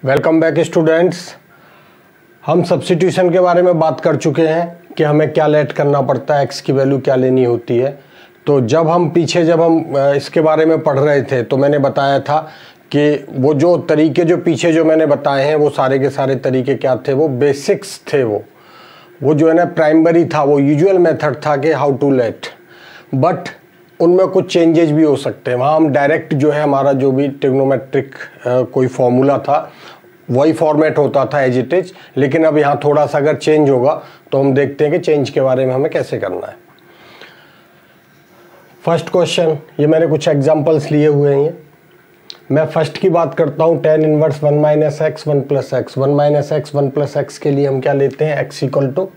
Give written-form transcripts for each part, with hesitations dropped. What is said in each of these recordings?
Welcome back students. हम substitution के बारे में बात कर चुके हैं कि हमें क्या लेट करना पड़ता है, एक्स की वैल्यू क्या लेनी होती है। तो जब हम इसके बारे में पढ़ रहे थे तो मैंने बताया था कि वो जो तरीके जो पीछे जो मैंने बताए हैं वो सारे के सारे तरीके क्या थे, वो बेसिक्स थे। वो जो है ना प्राइमरी था, वो यूजुअल मेथड था कि हाउ टू लेट, बट उनमें कुछ चेंजेस भी हो सकते हैं। वहाँ हम डायरेक्ट जो है हमारा जो भी ट्रिग्नोमेट्रिक कोई फॉर्मूला था वही फॉर्मेट होता था एज इट इज, लेकिन अब यहाँ थोड़ा सा अगर चेंज होगा तो हम देखते हैं कि चेंज के बारे में हमें कैसे करना है। फर्स्ट क्वेश्चन, ये मैंने कुछ एग्जांपल्स लिए हुए हैं। मैं फर्स्ट की बात करता हूँ, tan inverse 1 minus X 1 plus X. 1 minus X 1 plus X के लिए हम क्या लेते हैं, X equal to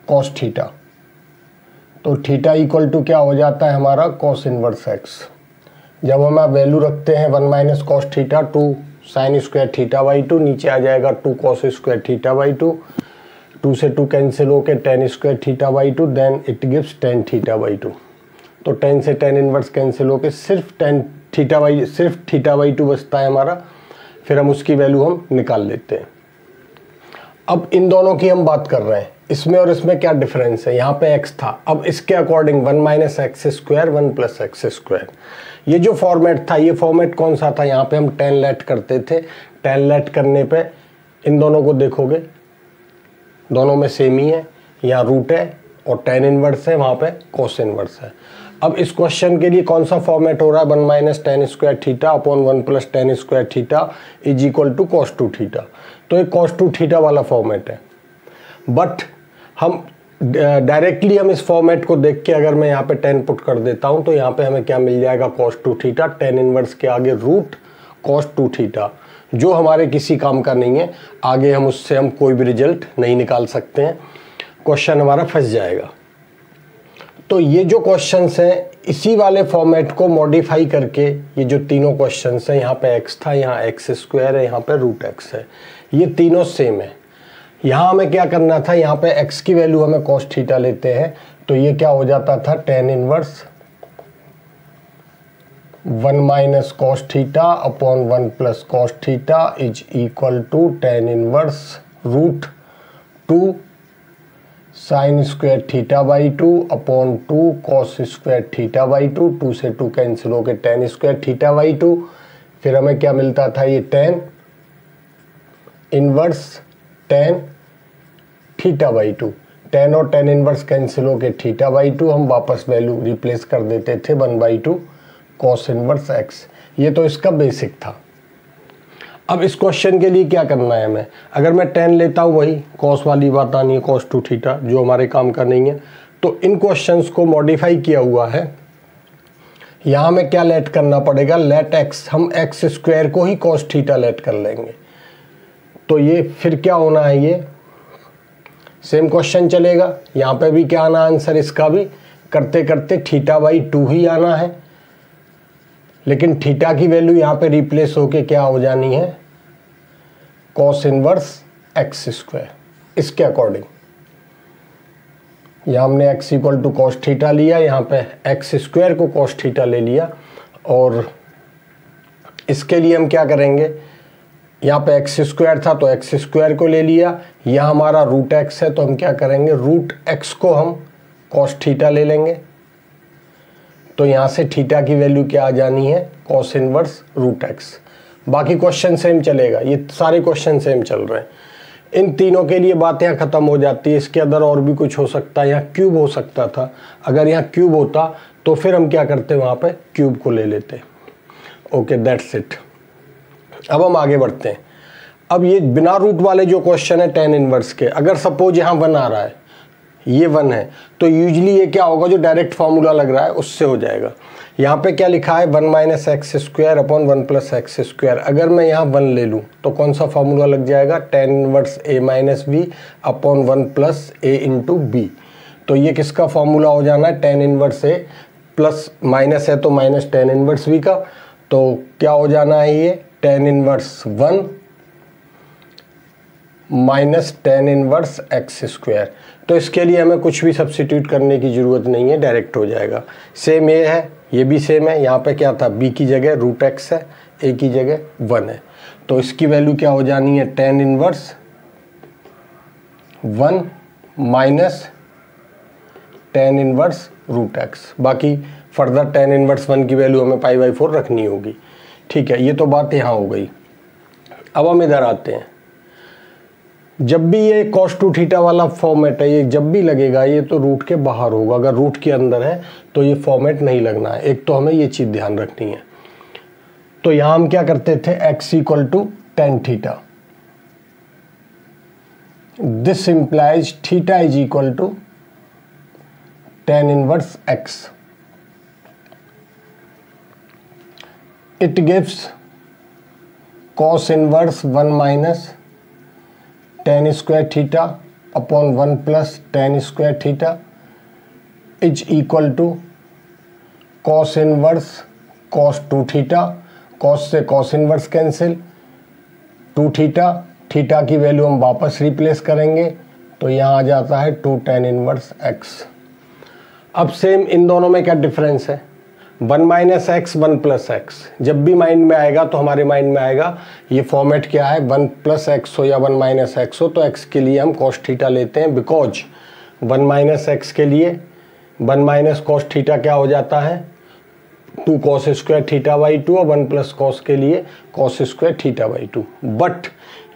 cos theta. तो थीटा इक्वल टू क्या हो जाता है हमारा, कॉस इनवर्स एक्स। जब हम वैल्यू रखते हैं 1 minus cos theta 2 sine square theta by 2, नीचे आ जाएगा 2 कॉस स्क्वायर थीटा बाई 2, 2 से 2 कैंसिल होकर tan square theta by 2, then it gives tan theta by 2। तो tan से tan इनवर्स कैंसिल होकर सिर्फ थीटा बाई 2 बचता है हमारा। फिर हम उसकी वैल्यू हम निकाल लेते हैं। अब इन दोनों की हम बात कर रहे हैं, इसमें और इसमें क्या डिफरेंस है। यहाँ पे x था, अब इसके according 1 minus x square 1 plus x square, ये जो फॉर्मेट था, ये फॉर्मेट कौन सा था, यहाँ पे हम tan लेट करते थे। tan लेट करने पे इन दोनों को देखोगे, दोनों में सेम ही है, यहाँ रूट है और tan इनवर्स है, वहाँ पे cos इनवर्स है। अब इस क्वेश्चन के लिए कौन सा फॉर्मेट हो रहा है, 1 minus tan square theta upon 1 plus tan square theta is equal to cos 2 थीटा। तो ये cos 2 थीटा वाला फॉर्मेट है। बट हम डायरेक्टली हम इस फॉर्मेट को देख के अगर मैं यहाँ पे tan पुट कर देता हूँ तो यहाँ पे हमें क्या मिल जाएगा, cos 2 थीटा, tan इनवर्स के आगे रूट cos 2 थीटा, जो हमारे किसी काम का नहीं है। आगे हम उससे हम कोई भी रिजल्ट नहीं निकाल सकते हैं, क्वेश्चन हमारा फंस जाएगा। तो ये जो क्वेश्चंस हैं, इसी वाले फॉर्मेट को मॉडिफाई करके ये जो तीनों क्वेश्चंस हैं, यहाँ पे x था, यहाँ एक्स स्क्वायर है, यहाँ पे रूट x है, ये तीनों सेम है। यहाँ हमें क्या करना था, यहाँ पे x की वैल्यू हमें cos थीटा लेते हैं, तो ये क्या हो जाता था, tan inverse 1 minus cos theta upon 1 plus cos theta is equal to tan inverse root 2 sine square theta by 2 upon 2 cos square theta by 2, 2 से 2 कैंसिल होकर tan स्क्वायर थीटा बाई 2। फिर हमें क्या मिलता था, ये tan inverse tan theta by 2, tan और tan inverse cancel होकर थीटा बाई 2, हम वापस वैल्यू रिप्लेस कर देते थे 1/2 कॉस इनवर्स एक्स। ये तो इसका बेसिक था। अब इस क्वेश्चन के लिए क्या करना है हमें, अगर मैं tan लेता हूँ वही cos वाली बात आनी है, cos 2 थीटा, जो हमारे काम का नहीं है। तो इन क्वेश्चंस को मॉडिफाई किया हुआ है। यहाँ हमें क्या लेट करना पड़ेगा, लेट x, हम x स्क्वायर को ही cos थीटा लेट कर लेंगे। तो ये फिर क्या होना है, ये सेम क्वेश्चन चलेगा। यहाँ पे भी क्या आना आंसर, इसका भी करते करते थीटा बाई 2 ही आना है, लेकिन थीटा की वैल्यू यहाँ पे रिप्लेस होके क्या हो जानी है, cos इनवर्स एक्स स्क्वायर। इसके अकॉर्डिंग यहाँ हमने x equal to cos theta लिया, यहाँ पे एक्स स्क्वायर को cos थीटा ले लिया, और इसके लिए हम क्या करेंगे, यहाँ पे एक्स स्क्वायर था तो एक्स स्क्वायर को ले लिया, यहाँ हमारा रूट एक्स है तो हम क्या करेंगे, रूट एक्स को हम cos थीटा ले लेंगे। तो यहाँ से थीटा की वैल्यू क्या आ जानी है, cos इनवर्स रूट एक्स। बाकी क्वेश्चन सेम चलेगा, ये सारे क्वेश्चन सेम चल रहे हैं। इन तीनों के लिए बात यहाँ ख़त्म हो जाती है। इसके अंदर और भी कुछ हो सकता है, यहाँ क्यूब हो सकता था, अगर यहाँ क्यूब होता तो फिर हम क्या करते, वहाँ पे क्यूब को ले लेते। Okay, that's it. अब हम आगे बढ़ते हैं। अब ये बिना रूट वाले जो क्वेश्चन है tan इनवर्स के, अगर सपोज यहाँ 1 आ रहा है, ये 1 है, तो यूजली ये क्या होगा, जो डायरेक्ट फार्मूला लग रहा है उससे हो जाएगा। यहाँ पे क्या लिखा है, 1 minus x square upon 1 plus x square. अगर मैं यहाँ 1 ले लूँ तो कौन सा फार्मूला लग जाएगा, tan inverse a minus B upon 1 plus a into B. तो ये किसका फार्मूला हो जाना है, tan inverse a plus minus है तो माइनस tan इनवर्स b का। तो क्या हो जाना है, ये tan inverse 1 minus tan inverse x square. तो इसके लिए हमें कुछ भी सब्स्टिट्यूट करने की ज़रूरत नहीं है, डायरेक्ट हो जाएगा। सेम ये है, ये भी सेम है। यहाँ पे क्या था, b की जगह रूट एक्स है, a की जगह 1 है। तो इसकी वैल्यू क्या हो जानी है, tan inverse 1 minus tan inverse root X. बाकी फर्दर tan इनवर्स 1 की वैल्यू हमें π/4 रखनी होगी। ठीक है, ये तो बात यहाँ हो गई। अब हम इधर आते हैं। जब भी ये cos 2 थीटा वाला फॉर्मेट है, ये जब भी लगेगा ये तो रूट के बाहर होगा। अगर रूट के अंदर है तो ये फॉर्मेट नहीं लगना है। एक तो हमें ये चीज़ ध्यान रखनी है। तो यहाँ हम क्या करते थे, x = tan theta. This implies theta = tan inverse x। It gives cos inverse 1 minus tan square theta upon 1 plus tan square theta is equal to cos inverse cos 2 theta. cos से cos inverse cancel, 2 theta, theta की value हम वापस replace करेंगे तो यहाँ आ जाता है 2 tan inverse x। अब सेम इन दोनों में क्या डिफरेंस है, 1 माइनस एक्स 1 प्लस एक्स। जब भी माइंड में आएगा तो हमारे माइंड में आएगा ये फॉर्मेट क्या है, 1 प्लस एक्स हो या 1 माइनस एक्स हो, तो x के लिए हम cos थीटा लेते हैं। बिकॉज 1 माइनस एक्स के लिए 1 माइनस cos थीटा क्या हो जाता है, 2 cos स्क्वायर थीटा बाई 2, और 1 प्लस cos के लिए cos square theta by 2। But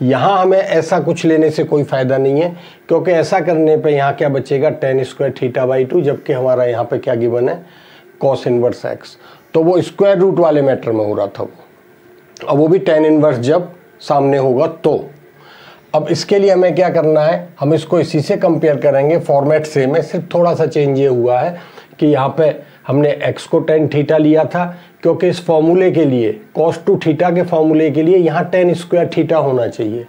यहाँ हमें ऐसा कुछ लेने से कोई फ़ायदा नहीं है, क्योंकि ऐसा करने पे यहाँ क्या बचेगा, tan स्क्वायर थीटा बाई 2, जबकि हमारा यहाँ पे क्या गिवन है, cos इनवर्स x। तो वो स्क्वायर रूट वाले मैटर में हो रहा था वो, अब वो भी tan इनवर्स जब सामने होगा तो। अब इसके लिए हमें क्या करना है, हम इसको इसी से कंपेयर करेंगे। फॉर्मेट सेम है, सिर्फ थोड़ा सा चेंज ये हुआ है कि यहाँ पे हमने x को tan थीटा लिया था, क्योंकि इस फॉर्मूले के लिए cos 2 थीटा के फॉर्मूले के लिए यहाँ tan स्क्वायर थीटा होना चाहिए।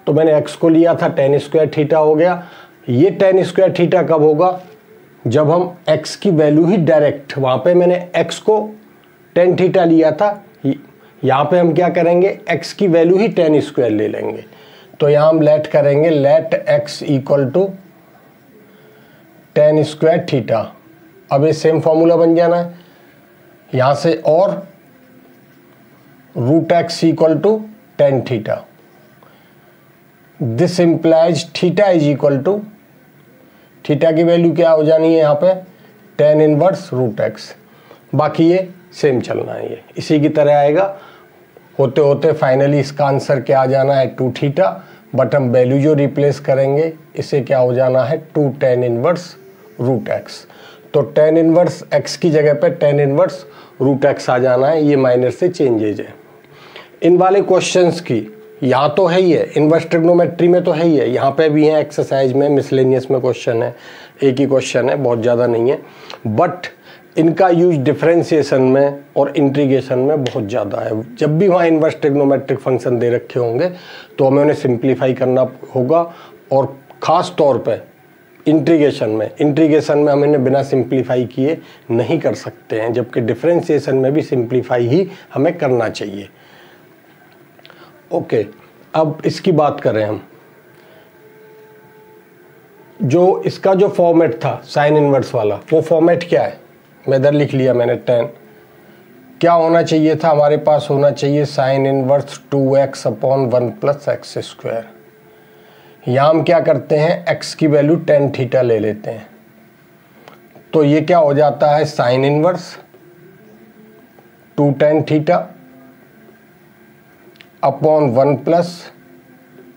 तो मैंने x को लिया था, tan स्क्वायर थीटा हो गया। ये tan स्क्वायर थीटा कब होगा, जब हम x की वैल्यू ही डायरेक्ट, वहाँ पे मैंने x को tan थीटा लिया था, यहाँ पे हम क्या करेंगे, x की वैल्यू ही tan स्क्वायर ले लेंगे। तो यहाँ हम लेट करेंगे, let x = tan square theta. अब ये सेम फॉर्मूला बन जाना है यहाँ से, और root x = tan theta. This implies theta is equal to, theta की वैल्यू क्या हो जानी है यहाँ पे, tan इनवर्स रूट x। बाकी ये सेम चलना है, ये इसी की तरह आएगा। होते होते फाइनली इसका आंसर क्या आ जाना है, 2 थीटा। बट हम वैल्यू जो रिप्लेस करेंगे इसे क्या हो जाना है, 2 tan इनवर्स रूट x। तो tan इनवर्स x की जगह पे tan इनवर्स रूट x आ जाना है। ये माइनर से चेंजेज है। इन वाले क्वेश्चंस की यहाँ तो है ही है, इनवर्स ट्रिग्नोमेट्री में तो है ही है, यहाँ पे भी है, एक्सरसाइज में, मिसलेनियस में क्वेश्चन है, एक ही क्वेश्चन है, बहुत ज़्यादा नहीं है। बट इनका यूज डिफरेंशिएशन में और इंटीग्रेशन में बहुत ज़्यादा है। जब भी वहाँ इनवर्स ट्रिग्नोमेट्रिक फंक्शन दे रखे होंगे तो हमें उन्हें सिंप्लीफाई करना होगा, और ख़ास तौर पे इंटीग्रेशन में हम इन्हें बिना सिंप्लीफाई किए नहीं कर सकते हैं, जबकि डिफरेंशिएशन में भी सिंप्लीफाई ही हमें करना चाहिए। ओके, अब इसकी बात करें हम, जो इसका जो फॉर्मेट था साइन इनवर्स वाला, वो फॉर्मेट क्या है, मैं इधर लिख लिया मैंने tan। क्या होना चाहिए था, हमारे पास होना चाहिए sign inverse 2x upon 1 plus x square. यहाँ हम क्या करते हैं, x की वैल्यू tan थीटा ले लेते हैं, तो ये क्या हो जाता है, sine inverse 2 tan theta upon 1 plus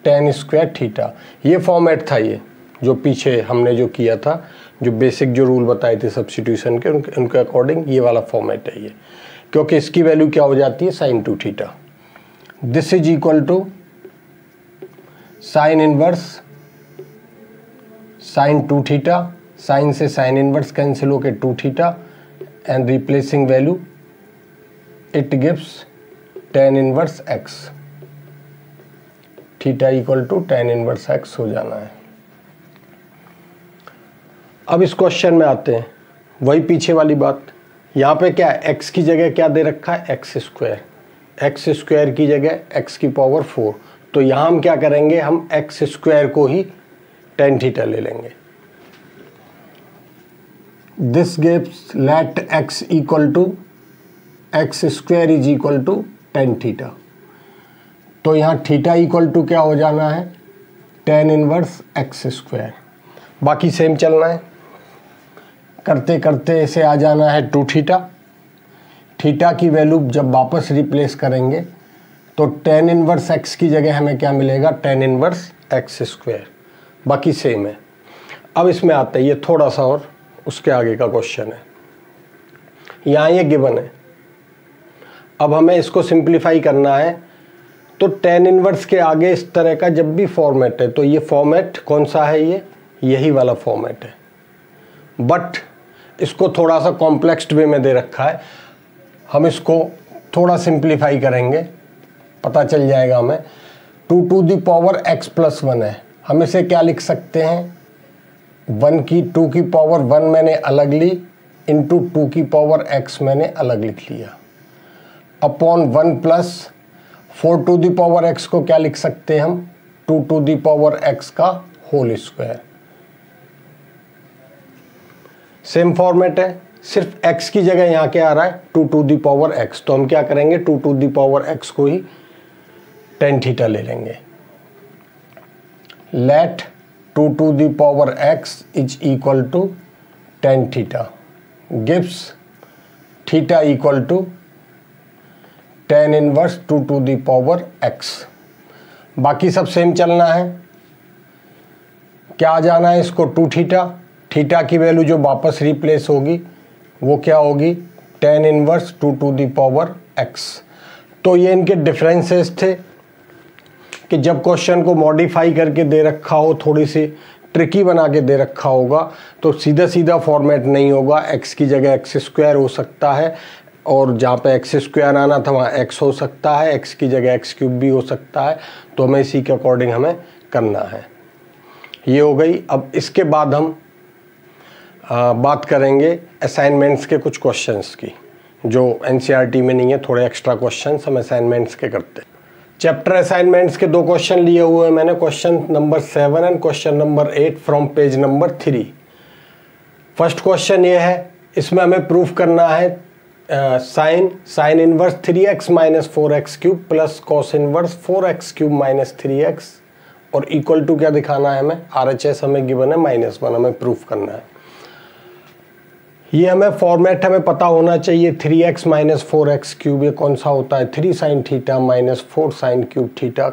tan square theta. ये फॉर्मेट था, ये जो पीछे हमने जो किया था, जो बेसिक जो रूल बताए थे सब्स्टिट्यूशन के, उनके अकॉर्डिंग ये वाला फॉर्मेट है ये, क्योंकि इसकी वैल्यू क्या हो जाती है, sine 2 theta. This is equal to sine inverse sine 2 theta, sine से साइन इनवर्स कैंसिल होके 2 theta, and replacing value it gives tan inverse x। Theta equal to tan inverse x हो जाना है। अब इस क्वेश्चन में आते हैं, वही पीछे वाली बात। यहाँ पे क्या है, x की जगह क्या दे रखा है, एक्स स्क्वायर की जगह x की पावर 4। तो यहाँ हम क्या करेंगे, हम एक्स स्क्वायर को ही tan थीटा ले लेंगे। This gives let x equal to x square is equal to tan theta. तो यहाँ थीटा इक्वल टू क्या हो जाना है, tan इनवर्स एक्स स्क्वायर। बाकी सेम चलना है, करते करते इसे आ जाना है 2 थीटा। थीटा की वैल्यू जब वापस रिप्लेस करेंगे तो tan इनवर्स एक्स की जगह हमें क्या मिलेगा, tan इनवर्स एक्स स्क्वायर। बाकी सेम है। अब इसमें आते हैं, ये थोड़ा सा और उसके आगे का क्वेश्चन है। यहाँ ये गिवन है, अब हमें इसको सिंप्लीफाई करना है। तो tan इनवर्स के आगे इस तरह का जब भी फॉर्मेट है, तो ये फॉर्मेट कौन सा है, ये यही वाला फॉर्मेट है, बट इसको थोड़ा सा कॉम्प्लेक्स वे में दे रखा है। हम इसको थोड़ा सिंप्लीफाई करेंगे, पता चल जाएगा हमें। 2 to the power x plus 1 है, हम इसे क्या लिख सकते हैं, 2 की पावर 1 मैंने अलग ली, इंटू 2 की पावर x मैंने अलग लिख लिया, upon 1 plus 4 to the power x को क्या लिख सकते हैं हम, 2 टू द पावर x का होल स्क्वायर। सेम फॉर्मेट है, सिर्फ x की जगह यहाँ क्या आ रहा है, 2 टू द पावर x। तो हम क्या करेंगे, 2 टू द पावर x को ही tan थीटा ले लेंगे। Let 2 to the power x is equal to tan theta gives theta equal to tan inverse 2 to the power x। बाकी सब सेम चलना है, क्या आ जाना है इसको, 2 थीटा। थीटा की वैल्यू जो वापस रिप्लेस होगी वो क्या होगी, tan inverse 2 to the power x। तो ये इनके डिफरेंसेस थे कि जब क्वेश्चन को मॉडिफाई करके दे रखा हो, थोड़ी सी ट्रिकी बना के दे रखा होगा, तो सीधा सीधा फॉर्मेट नहीं होगा, x की जगह x स्क्वायर हो सकता है, और जहाँ पे x स्क्वायर आना था वहाँ x हो सकता है, x की जगह x क्यूब भी हो सकता है। तो हमें इसी के अकॉर्डिंग हमें करना है। ये हो गई। अब इसके बाद हम बात करेंगे असाइनमेंट्स के कुछ क्वेश्चंस की, जो एनसीईआरटी में नहीं है, थोड़े एक्स्ट्रा क्वेश्चंस हम असाइनमेंट्स के करते हैं। चैप्टर असाइनमेंट्स के 2 क्वेश्चन लिए हुए हैं मैंने, question number 7 and question number 8 from page number 3। First question ये है, इसमें हमें प्रूफ करना है sine inverse 3x minus 4x cube plus cos inverse 4x cube minus 3x और इक्वल टू क्या दिखाना है हमें, RHS हमें गिवन है -1, हमें प्रूफ करना है। ये हमें फॉर्मेट हमें पता होना चाहिए, 3x माइनस 4x क्यूब ये कौन सा होता है, 3 sine theta minus 4 sine cube theta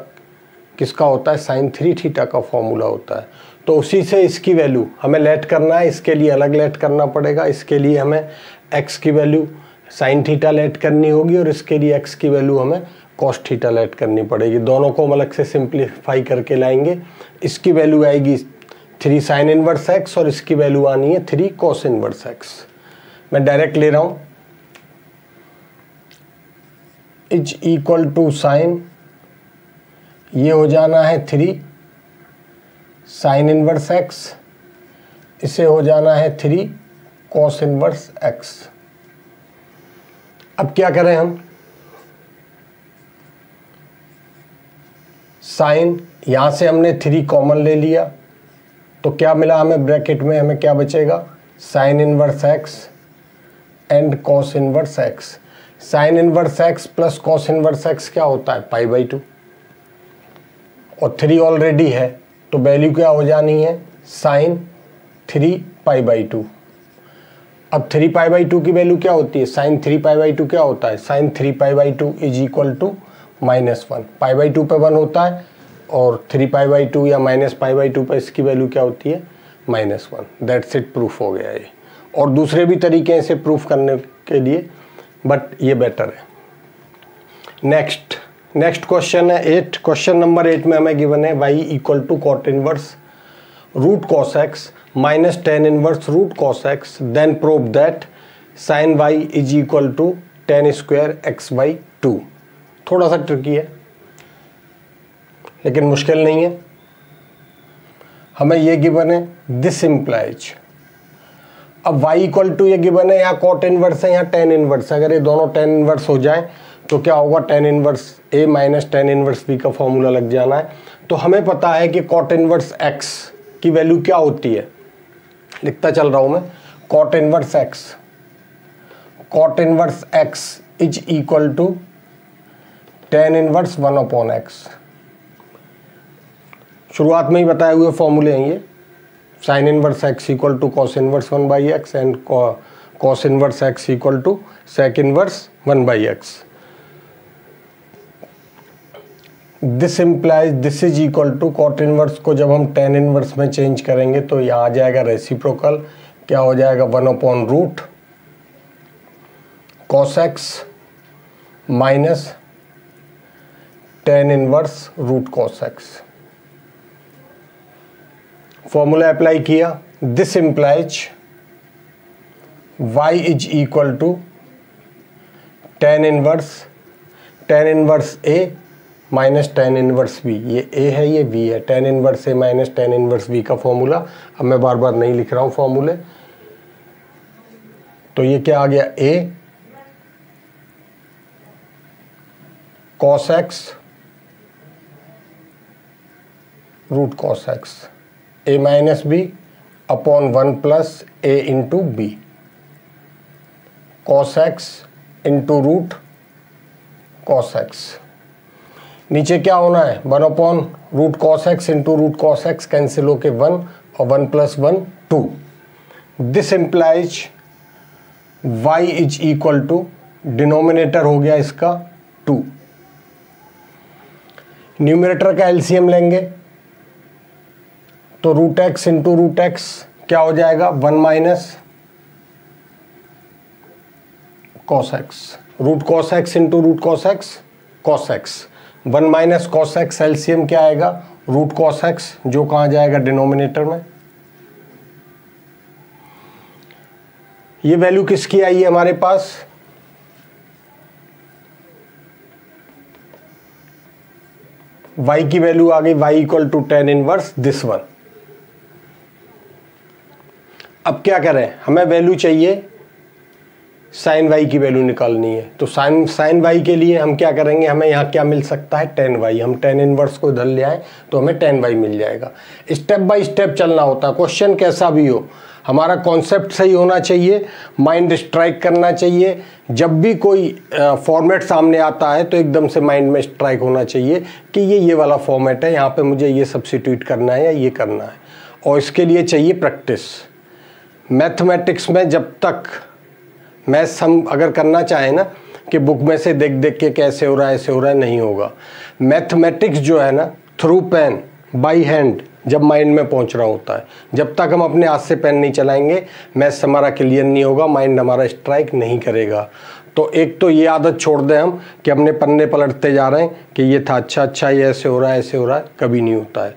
किसका होता है, साइन 3 थीटा का फॉर्मूला होता है। तो उसी से इसकी वैल्यू हमें लेट करना है, इसके लिए अलग लेट करना पड़ेगा। इसके लिए हमें x की वैल्यू साइन थीटा लेट करनी होगी और इसके लिए x की वैल्यू हमें कॉस थीटा लेट करनी पड़ेगी। दोनों को हम अलग से सिंप्लीफाई करके लाएंगे। इसकी वैल्यू आएगी 3 साइन इनवर्स x और इसकी वैल्यू आनी है 3 कॉस इनवर्स x। मैं डायरेक्ट ले रहा हूं, इज इक्वल टू साइन, ये हो जाना है 3 साइन इनवर्स x, इसे हो जाना है 3 कॉस इनवर्स x। अब क्या करें हम, साइन यहां से हमने 3 कॉमन ले लिया, तो क्या मिला हमें ब्रैकेट में, हमें क्या बचेगा, sign inverse x and cos inverse x। Sign inverse x plus cos inverse x क्या होता है, π/2, और 3 ऑलरेडी है, तो वैल्यू क्या हो जानी है, साइन 3 π/2। अब 3 π/2 की वैल्यू क्या होती है, साइन 3 π/2 क्या होता है, साइन 3 π/2 इज इक्वल टू -1। π/2 पे 1 होता है और 3 π/2 या -π/2 पे इसकी वैल्यू क्या होती है, -1। दैट्स इट, प्रूफ हो गया ये। और दूसरे भी तरीके हैं इसे प्रूफ करने के लिए, बट ये बेटर है। नेक्स्ट क्वेश्चन है 8। क्वेश्चन नंबर 8 में हमें गिवन है y equal to cot inverse root cos x minus tan inverse root cos x, then prove that sine y is equal to tan square x/2। थोड़ा सा tricky है लेकिन मुश्किल नहीं है। हमें ये गिवन है, दिस इम्प्लाइज, अब y इक्वल टू ये गिवन है, यहाँ कॉट इनवर्स है, यहाँ टेन इनवर्स है। अगर ये दोनों टेन इनवर्स हो जाए तो क्या होगा, tan inverse a minus tan inverse b का फॉर्मूला लग जाना है। तो हमें पता है कि कॉट इनवर्स x की वैल्यू क्या होती है, लिखता चल रहा हूं मैं, cot inverse x is equal to tan inverse 1/x। शुरुआत में ही बताए हुए फॉर्मूले हैं ये, sine inverse x equal to cos inverse 1/x and cos inverse x equal to sec inverse 1/x। This implies this is equal to cot inverse को जब हम tan इनवर्स में चेंज करेंगे तो यहाँ आ जाएगा रेसिप्रोकल, क्या हो जाएगा 1/रूट cos x minus tan inverse root cos x। Formula apply किया, this implies y is equal to tan inverse a minus tan inverse v। ये a है, ये v है, tan inverse a minus tan inverse v का formula. अब मैं बार बार नहीं लिख रहा हूं फॉर्मूले। तो ये क्या आ गया, a cos x root cos x a minus b upon 1 plus a into b cos x into root cos x। नीचे क्या होना है, 1/रूट cos x into root cos x cancel होके 1 और 1 plus 1 2। This implies y is equal to, denominator हो गया इसका 2, न्यूमरेटर का एलसीएम लेंगे तो root x into root x क्या हो जाएगा 1 minus cos x, root cos x into root cos x cos x, 1 minus cos x LCM क्या आएगा रूट cos x, जो कहाँ जाएगा डिनोमिनेटर में। ये वैल्यू किसकी आई है हमारे पास, y की वैल्यू आ गई y equal to tan inverse this one. अब क्या करें, हमें वैल्यू चाहिए साइन y की वैल्यू निकालनी है। तो साइन y के लिए हम क्या करेंगे, हमें यहाँ क्या मिल सकता है tan y, हम tan इनवर्स को इधर ले आए तो हमें tan y मिल जाएगा। स्टेप बाय स्टेप चलना होता है, क्वेश्चन कैसा भी हो हमारा कॉन्सेप्ट सही होना चाहिए, माइंड स्ट्राइक करना चाहिए। जब भी कोई फॉर्मेट सामने आता है तो एकदम से माइंड में स्ट्राइक होना चाहिए कि ये वाला फॉर्मेट है, यहाँ पे मुझे ये सब्स्टिट्यूट करना है या ये करना है, और इसके लिए चाहिए प्रैक्टिस। मैथमेटिक्स में जब तक मैथ्स हम अगर करना चाहें ना कि बुक में से देख देख के कैसे हो रहा है ऐसे हो रहा है, नहीं होगा। मैथमेटिक्स जो है ना थ्रू पेन बाय हैंड जब माइंड में पहुंच रहा होता है, जब तक हम अपने हाथ से पेन नहीं चलाएंगे मैथ्स हमारा क्लियर नहीं होगा, माइंड हमारा स्ट्राइक नहीं करेगा। तो एक तो ये आदत छोड़ दें हम कि अपने पन्ने पलटते जा रहे हैं कि ये था अच्छा ये ऐसे हो रहा है ऐसे हो रहा है, कभी नहीं होता है।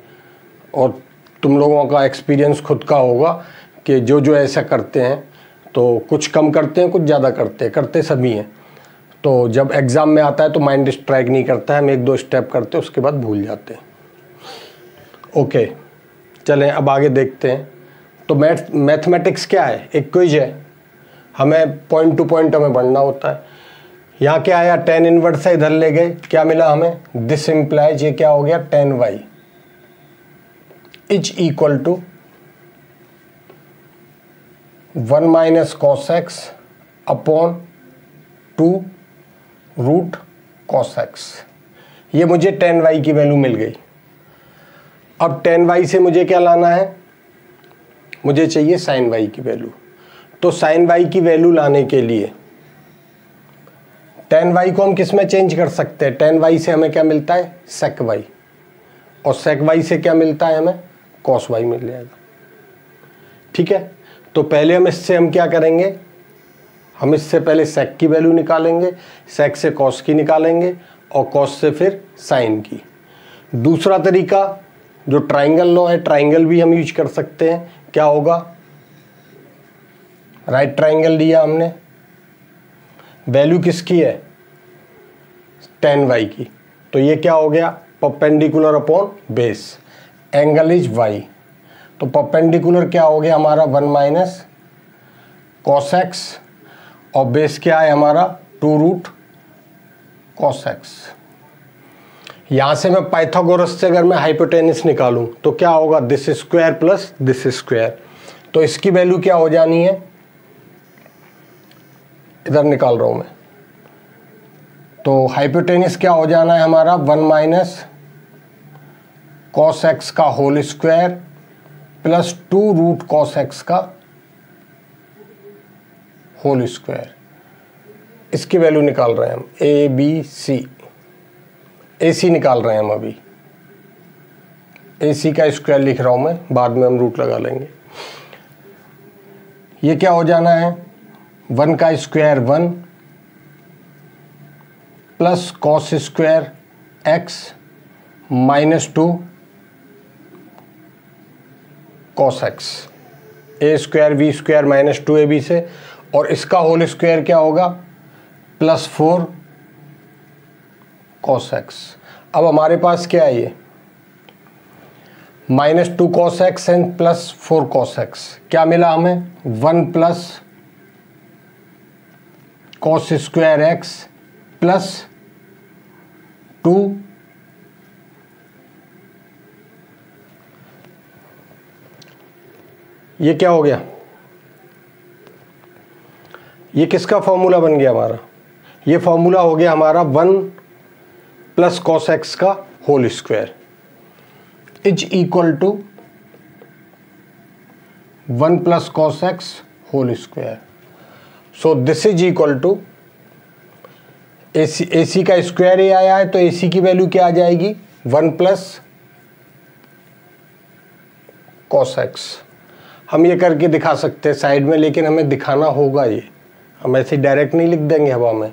और तुम लोगों का एक्सपीरियंस खुद का होगा कि जो ऐसा करते हैं तो कुछ कम करते हैं कुछ ज़्यादा करते सभी हैं। तो जब एग्ज़ाम में आता है तो माइंड स्ट्राइक नहीं करता है, हम 1-2 स्टेप करते हैं उसके बाद भूल जाते हैं। ओके चलें अब आगे देखते हैं। तो मैथमेटिक्स क्या है, एक क्विज है, हमें पॉइंट टू पॉइंट हमें बढ़ना होता है। यहाँ क्या आया tan इनवर्स है, इधर ले गए, क्या मिला हमें, दिस इम्प्लाइज ये क्या हो गया tan y is equal to 1 minus cos x upon 2 root cos x। ये मुझे tan y की वैल्यू मिल गई। अब tan y से मुझे क्या लाना है, मुझे चाहिए sin y की वैल्यू। तो sin y की वैल्यू लाने के लिए tan y को हम किस में चेंज कर सकते हैं, tan y से हमें क्या मिलता है sec y, और sec y से क्या मिलता है हमें cos y मिल जाएगा। ठीक है, तो पहले हम क्या करेंगे, हम इससे पहले sec की वैल्यू निकालेंगे, sec से cos की निकालेंगे और cos से फिर sin की। दूसरा तरीका जो ट्राइंगल लॉ है, ट्राइंगल भी हम यूज कर सकते हैं। क्या होगा, राइट ट्राइंगल लिया हमने, वैल्यू किसकी है tan y की, तो ये क्या हो गया perpendicular upon base, angle is y। तो परपेंडिकुलर क्या हो गया हमारा 1 माइनस cos x और बेस क्या है हमारा 2 रूट cos x। यहाँ से मैं पाइथागोरस से अगर मैं हाइपोटेनस निकालूं तो क्या होगा this square plus this square. तो इसकी वैल्यू क्या हो जानी है, इधर निकाल रहा हूं मैं, तो हाइपोटेनिस क्या हो जाना है हमारा 1 माइनस कॉस एक्स का whole square plus 2 root cos x का होल स्क्वायर। इसकी वैल्यू निकाल रहे हैं हम, ए बी सी, ए सी निकाल रहे हैं हम अभी। ए सी का स्क्वायर लिख रहा हूं मैं, बाद में हम रूट लगा लेंगे। ये क्या हो जाना है 1 का square 1 plus cos square x minus 2 cos x, a square b square minus 2 a b से, और इसका होल स्क्वायर क्या होगा प्लस 4 कॉस एक्स। अब हमारे पास क्या है ये minus 2 cos x and plus 4 cos x, क्या मिला हमें 1 plus cos square x plus 2 ये क्या हो गया, ये किसका फॉर्मूला बन गया हमारा, ये फॉर्मूला हो गया हमारा 1 प्लस कॉस एक्स का whole square is equal to 1 plus cos x whole square. So this is equal to A C का स्क्वायर ही आया है, तो ए सी की वैल्यू क्या आ जाएगी 1 प्लस कॉस एक्स। हम ये करके दिखा सकते हैं साइड में, लेकिन हमें दिखाना होगा, ये हम ऐसे डायरेक्ट नहीं लिख देंगे हवा में।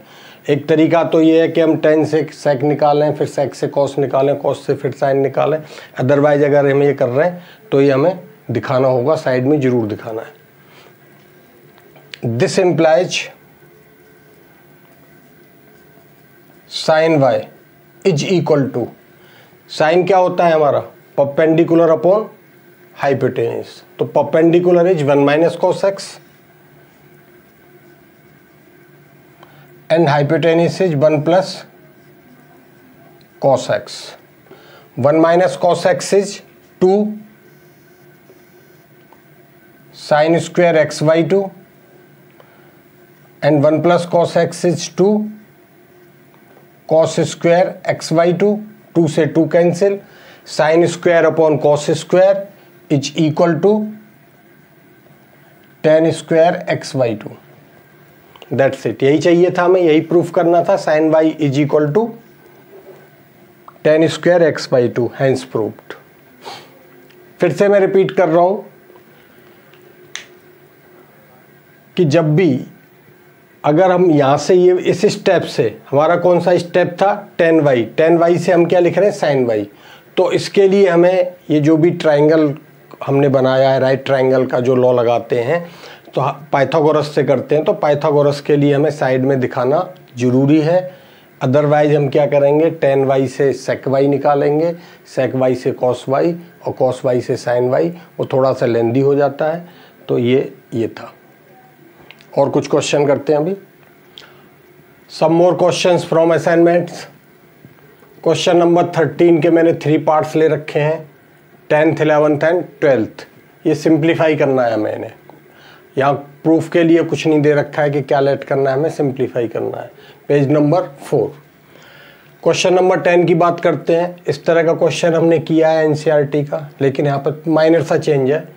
एक तरीका तो ये है कि हम tan से sec निकालें, फिर sec से cos निकालें, cos से फिर sin निकालें। अदरवाइज अगर हम ये कर रहे हैं तो ये हमें दिखाना होगा, साइड में जरूर दिखाना है। This implies sin y is equal to, sine क्या होता है हमारा परपेंडिकुलर अपॉन हाइपोटेन्यूस, तो perpendicular is 1 minus cos x and hypotenuse is 1 plus cos x. 1 minus cos x is 2 sin square x by 2 and 1 plus cos x is 2 cos square x by 2, 2 से 2 cancel, sin square upon cos square is equal to tan square x by 2. That's it, यही चाहिए था हमें, यही proof करना था। Sine y is equal to tan square x by 2, hence proved. फिर से मैं रिपीट कर रहा हूं कि जब भी अगर हम यहां से ये इस स्टेप से, हमारा कौन सा स्टेप था tan वाई से हम क्या लिख रहे हैं साइन वाई, तो इसके लिए हमें ये जो भी ट्राइंगल हमने बनाया है, राइट ट्राइंगल का जो लॉ लगाते हैं तो पाइथागोरस से करते हैं, तो पाइथागोरस के लिए हमें साइड में दिखाना जरूरी है। अदरवाइज हम क्या करेंगे tan y से sec y निकालेंगे, sec y से cos y और cos y से sin y, वो थोड़ा सा लेंदी हो जाता है। तो ये था। और कुछ क्वेश्चन करते हैं अभी, some more questions from assignments. Question number 13 के मैंने 3 पार्ट्स ले रखे हैं, 10th 11th एंड 12th। ये सिंप्लीफाई करना है मैंने, यहाँ प्रूफ के लिए कुछ नहीं दे रखा है कि क्या लेट करना है, हमें सिंप्लीफाई करना है। पेज नंबर 4, क्वेश्चन नंबर 10 की बात करते हैं। इस तरह का क्वेश्चन हमने किया है एनसीईआरटी का, लेकिन यहाँ पर माइनर सा चेंज है।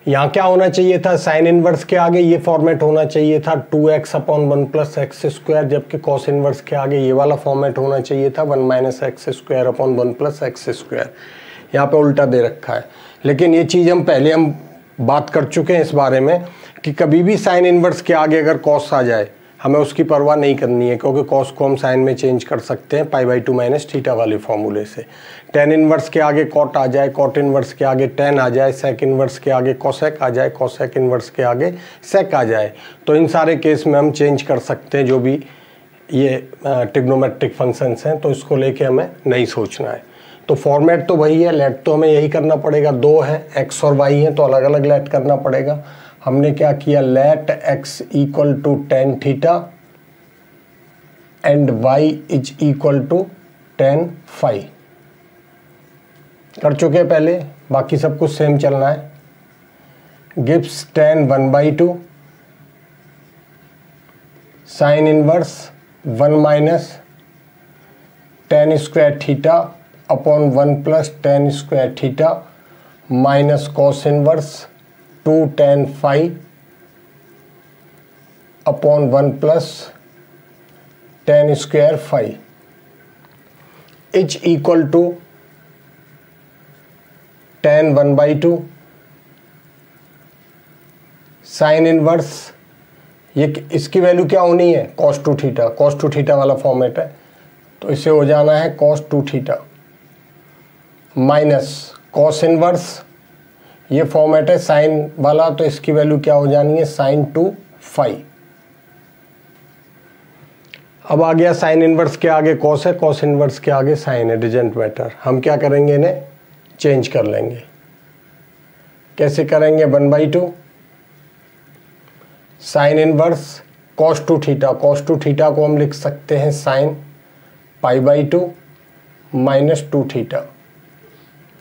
यहाँ क्या होना चाहिए था, साइन इनवर्स के आगे ये फॉर्मेट होना चाहिए था 2x upon 1 plus x square, जबकि कॉस इनवर्स के आगे ये वाला फॉर्मेट होना चाहिए था 1 minus x square upon 1 plus x square. यहाँ पे उल्टा दे रखा है, लेकिन ये चीज़ हम बात कर चुके हैं इस बारे में कि कभी भी साइन इनवर्स के आगे अगर कॉस आ जाए हमें उसकी परवाह नहीं करनी है, क्योंकि कॉस को हम साइन में चेंज कर सकते हैं π/2 माइनस थीटा वाले फॉर्मूले से। टेन इनवर्स के आगे कॉट आ जाए, कॉट इनवर्स के आगे टेन आ जाए, सेक इनवर्स के आगे कॉसेक आ जाए, कॉसेक इनवर्स के आगे सेक आ जाए, तो इन सारे केस में हम चेंज कर सकते हैं जो भी ये ट्रिग्नोमेट्रिक फंक्शंस हैं। तो इसको लेके हमें नहीं सोचना है। तो फॉर्मेट तो वही है, लेट तो हमें यही करना पड़ेगा। दो है एक्स और वाई हैं तो अलग अलग लेट करना पड़ेगा। हमने क्या किया, let x equal to tan theta and y is equal to tan phi कर चुके हैं पहले, बाकी सब कुछ सेम चलना है। Gives tan 1/2 sine inverse 1 minus tan square theta upon 1 plus tan square theta minus cos inverse 2 tan phi upon 1 plus tan square phi is equal to ten 1/2 sine inverse, ये इसकी वैल्यू क्या होनी है, cos 2 theta, cos 2 theta वाला format है तो इसे हो जाना है cos 2 theta minus cos inverse, ये फॉर्मेट है साइन वाला तो इसकी वैल्यू क्या हो जानी है sin 2 फाई। अब आ गया साइन इनवर्स के आगे cos है, cos इनवर्स के आगे साइन है, डजंट मैटर। हम क्या करेंगे, इन्हें चेंज कर लेंगे। कैसे करेंगे, 1/2 sine inverse cos 2 theta, cos 2 theta को हम लिख सकते हैं साइन π/2 माइनस 2 थीटा,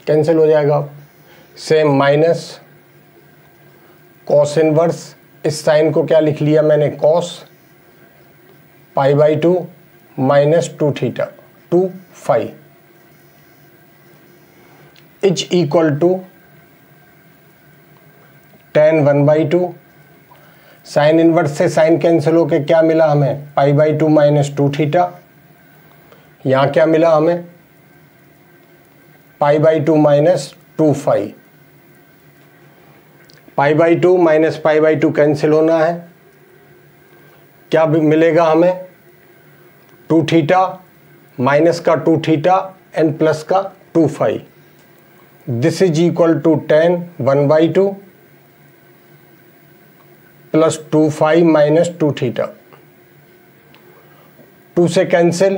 कैंसिल हो जाएगा। सेम माइनस cos इनवर्स, इस साइन को क्या लिख लिया मैंने, cos π/2 minus 2 theta 2 phi is equal to ten 1/2 sine inverse से साइन कैंसिल होके क्या मिला हमें, π/2 माइनस 2 थीटा, यहाँ क्या मिला हमें π/2 माइनस 2 फाई, π/2 माइनस π/2 कैंसिल होना है, क्या मिलेगा हमें 2 थीटा माइनस का 2 थीटा एंड प्लस का 2 phi, this is equal to ten 1/2 plus 2 phi minus 2 theta, 2 से कैंसिल,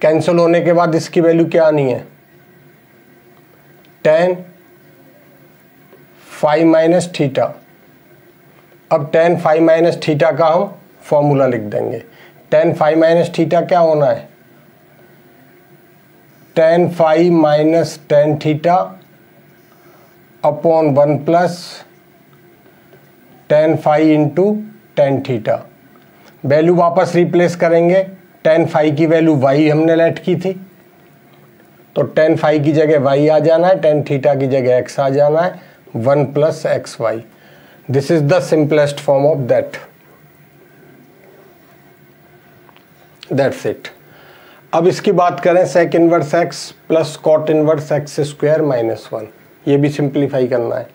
कैंसिल होने के बाद इसकी वैल्यू क्या आनी है, टेन फाई माइनस थीटा। अब टेन फाई माइनस थीटा का हम फॉर्मूला लिख देंगे। टेन फाई माइनस थीटा क्या होना है, tan phi minus tan theta upon 1 plus tan phi into tan theta. Value वापस रिप्लेस करेंगे, टेन फाई की वैल्यू वाई हमने लेट की थी तो टेन फाई की जगह वाई आ जाना है, टेन थीटा की जगह एक्स आ जाना है, 1 plus x y. This is the simplest form of that's it. अब इसकी बात करें, sec inverse x plus cot inverse x square minus 1, ये भी सिंप्लीफाई करना है।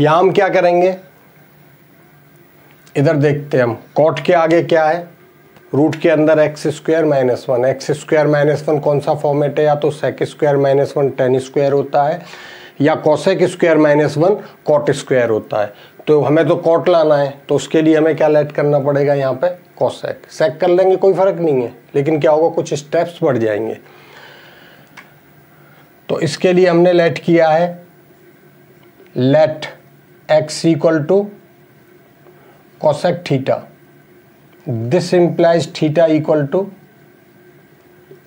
यहां हम क्या करेंगे, इधर देखते हैं हम, कॉट के आगे क्या है, रूट के अंदर x square minus 1, x square minus 1 कौन सा फॉर्मेट है, या तो sec square minus 1 tan square होता है या cosec square minus 1 cot square होता है। तो हमें तो कॉट लाना है तो उसके लिए हमें क्या लेट करना पड़ेगा, यहाँ पे कोसेक। सेक कर लेंगे कोई फर्क नहीं है, लेकिन क्या होगा, कुछ स्टेप्स बढ़ जाएंगे। तो इसके लिए हमने लेट किया है, let x equal to cosec theta, this implies theta equal to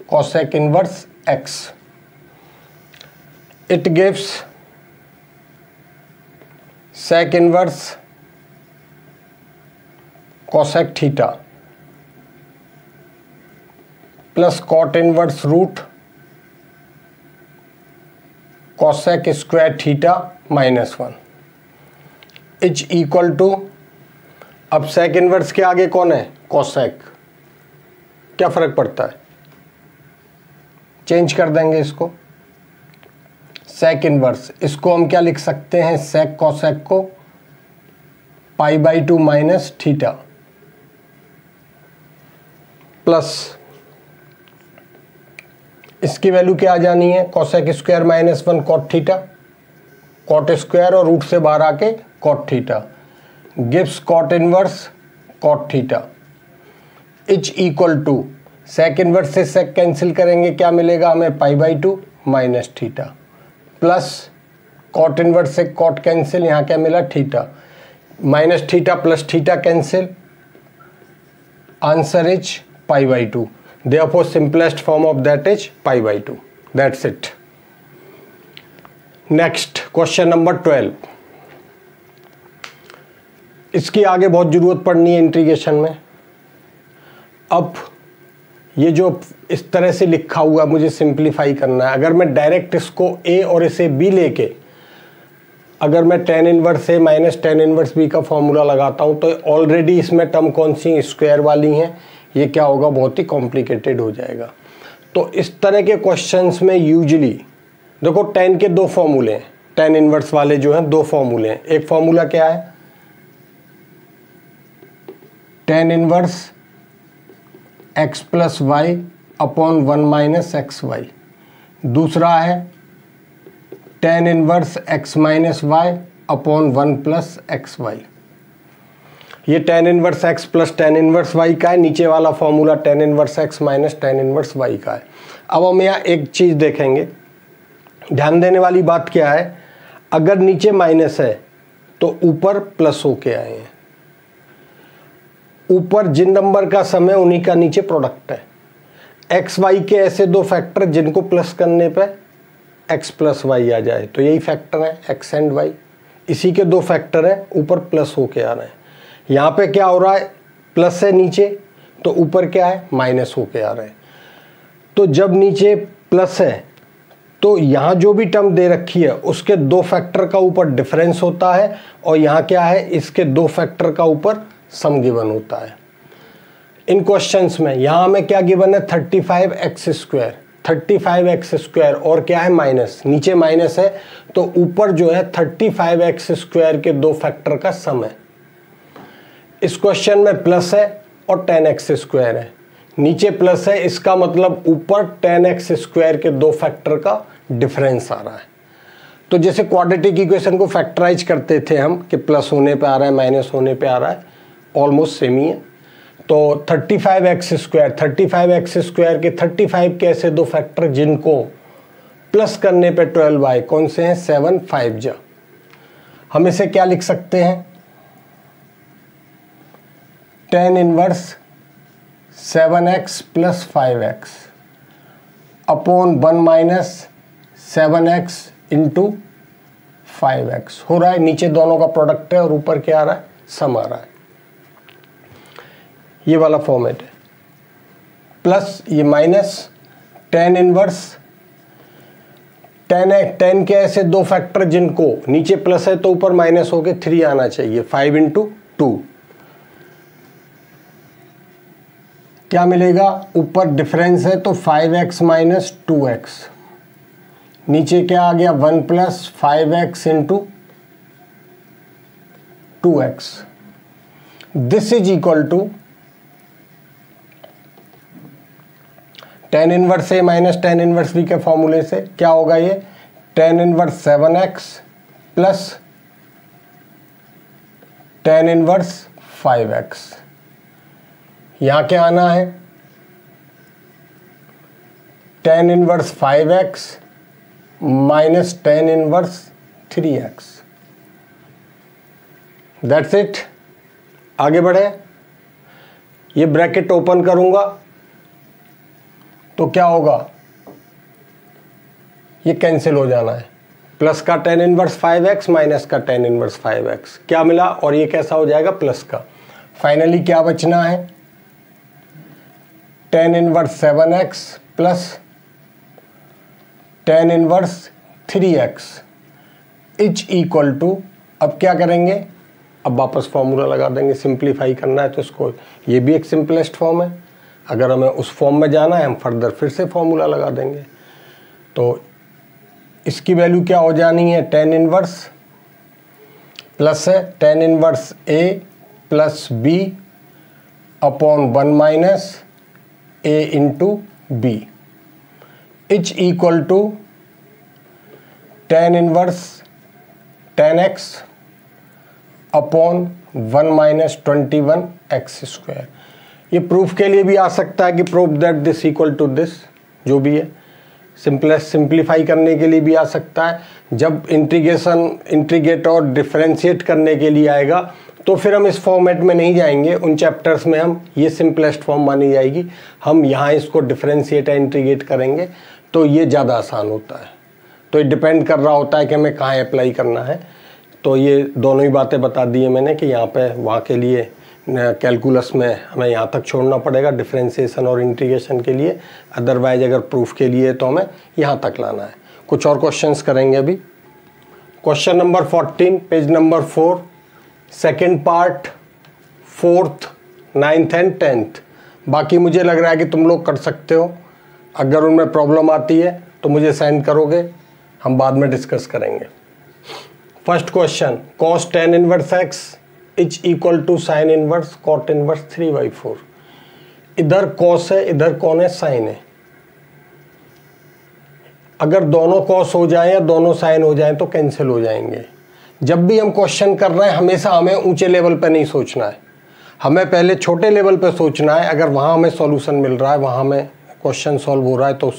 cosec inverse x. It gives sec inverse cosec theta plus cot inverse root cosec square theta minus 1 is equal to, अब sec inverse के आगे कौन है, cosec, क्या फर्क पड़ता है, change कर देंगे इसको, सेक इनवर्स, इसको हम क्या लिख सकते हैं, सेक कोसेक को π/2 माइनस थीटा प्लस इसकी वैल्यू क्या आ जानी है, cosec square minus 1 cot theta, cot square और रूट से बाहर आके cot theta, gives cot inverse cot theta is equal to, sec inverse से सेक कैंसिल करेंगे, क्या मिलेगा हमें, π/2 minus theta plus cot inverse से कॉट कैंसिल, यहाँ क्या मिला, theta minus theta plus theta cancel, answer is π/2। Therefore simplest form of that is π/2। That's it. Next question number 12, इसकी आगे बहुत जरूरत पड़नी है इंटीग्रेशन में। अब ये जो इस तरह से लिखा हुआ मुझे सिंप्लीफाई करना है। अगर मैं डायरेक्ट इसको a और इसे b लेके अगर मैं tan inverse a minus tan inverse b का फॉर्मूला लगाता हूँ तो ऑलरेडी इसमें टर्म कौन सी स्क्वायर वाली हैं, ये क्या होगा, बहुत ही कॉम्प्लिकेटेड हो जाएगा। तो इस तरह के क्वेश्चंस में यूजुअली देखो tan के दो फॉर्मूले हैं, tan इनवर्स वाले जो हैं दो फॉर्मूले हैं। एक फॉर्मूला क्या है, tan inverse x plus y upon 1 minus x y. दूसरा है tan inverse x minus y upon 1 plus x y. ये tan inverse x plus tan inverse y का है, नीचे वाला formula tan inverse x minus tan inverse y का है। अब हम यहाँ एक चीज़ देखेंगे, ध्यान देने वाली बात क्या है, अगर नीचे माइनस है तो ऊपर प्लस होके आए हैं। ऊपर जिन नंबर का सम है उन्हीं का नीचे प्रोडक्ट है। एक्स वाई के ऐसे दो फैक्टर जिनको प्लस करने पे एक्स प्लस वाई आ जाए, तो यही फैक्टर है एक्स एंड वाई, इसी के दो फैक्टर हैं, ऊपर प्लस होके आ रहे हैं। यहाँ पे क्या हो रहा है, प्लस है नीचे तो ऊपर क्या है, माइनस होके आ रहे हैं। तो जब नीचे प्लस है तो यहाँ जो भी टर्म दे रखी है उसके दो फैक्टर का ऊपर डिफरेंस होता है, और यहाँ क्या है, इसके दो फैक्टर का ऊपर सम गिवन होता है। इन क्वेश्चंस में यहाँ हमें क्या गिवन है, 35x स्क्वायर, 35x स्क्वायर और क्या है माइनस, नीचे माइनस है तो ऊपर जो है 35x स्क्वायर के दो फैक्टर का सम है। इस क्वेश्चन में प्लस है और 10x स्क्वायर है, नीचे प्लस है, इसका मतलब ऊपर 10x स्क्वायर के दो फैक्टर का डिफरेंस आ रहा है। तो जैसे क्वाड्रेटिक इक्वेशन को फैक्टराइज करते थे हम कि प्लस होने पे आ रहा है माइनस होने पे आ रहा है, ऑलमोस्ट सेम ही है। तो 35x स्क्वायर, 35x स्क्वायर के 35 के ऐसे दो फैक्टर जिनको प्लस करने पे 12y कौन से हैं, 7 5 जा। हम इसे क्या लिख सकते हैं, tan inverse 7x plus 5x upon 1 minus 7x into 5x हो रहा है। नीचे दोनों का प्रोडक्ट है और ऊपर क्या आ रहा है, सम आ रहा है। ये वाला फॉर्मेट है, प्लस ये माइनस tan इनवर्स, tan के ऐसे दो फैक्टर जिनको नीचे प्लस है तो ऊपर माइनस होके 3 आना चाहिए, 5 इंटू 2 क्या मिलेगा, ऊपर डिफरेंस है तो 5x माइनस 2x, नीचे क्या आ गया 1 plus 5x into 2x। This is equal to tan inverse a minus tan inverse b के फॉर्मूले से क्या होगा, ये tan inverse 7x plus tan inverse 5x। यहाँ क्या आना है, tan inverse 5x minus tan inverse 3x। That's it. आगे बढ़े, ये ब्रैकेट ओपन करूंगा तो क्या होगा, ये कैंसिल हो जाना है, प्लस का tan इनवर्स 5x माइनस का tan इनवर्स 5x क्या मिला, और ये कैसा हो जाएगा, प्लस का। फाइनली क्या बचना है, tan inverse 7x plus tan inverse 3x is equal to, अब क्या करेंगे, अब वापस फॉर्मूला लगा देंगे, सिंप्लीफाई करना है तो इसको, ये भी एक सिंपलेस्ट फॉर्म है, अगर हमें उस फॉर्म में जाना है हम फर्दर फिर से फॉर्मूला लगा देंगे। तो इसकी वैल्यू क्या हो जानी है, tan इनवर्स प्लस है tan inverse a plus b upon 1 minus a into b is equal to tan inverse tan x upon 1 minus 21x square. ये प्रूफ के लिए भी आ सकता है कि proof that this equal to this, जो भी है सिंप्लीफाई करने के लिए भी आ सकता है। जब इंटीग्रेट और डिफरेंशिएट करने के लिए आएगा तो फिर हम इस फॉर्मेट में नहीं जाएंगे, उन चैप्टर्स में हम ये सिंपलेस्ट फॉर्म मानी जाएगी, हम यहाँ इसको डिफरेंशिएट या इंटीग्रेट करेंगे तो ये ज़्यादा आसान होता है। तो ये डिपेंड कर रहा होता है कि हमें कहाँ अप्लाई करना है। तो ये दोनों ही बातें बता दी है मैंने कि यहाँ पे वहाँ के लिए कैलकुलस में हमें यहाँ तक छोड़ना पड़ेगा डिफरेंशिएशन और इंटीग्रेशन के लिए, अदरवाइज अगर प्रूफ के लिए तो हमें यहाँ तक लाना है। कुछ और क्वेश्चंस करेंगे अभी। Question number 14 page number 4, second part, 4th, 9th and 10th। बाकी मुझे लग रहा है कि तुम लोग कर सकते हो। अगर उनमें प्रॉब्लम आती है तो मुझे सेंड करोगे, हम बाद में डिस्कस करेंगे। First question, cos tan inverse x is equal to sine inverse cot inverse 3/4। इधर cos है, इधर कौन है, साइन है। अगर दोनों cos हो जाए या दोनों साइन हो जाए तो कैंसिल हो जाएंगे। जब भी हम क्वेश्चन कर रहे हैं हमेशा हमें ऊंचे लेवल पे नहीं सोचना है, हमें पहले छोटे लेवल पे सोचना है। अगर वहाँ हमें सॉल्यूशन मिल रहा है, वहाँ हमें क्वेश्चन सॉल्व हो रहा है तो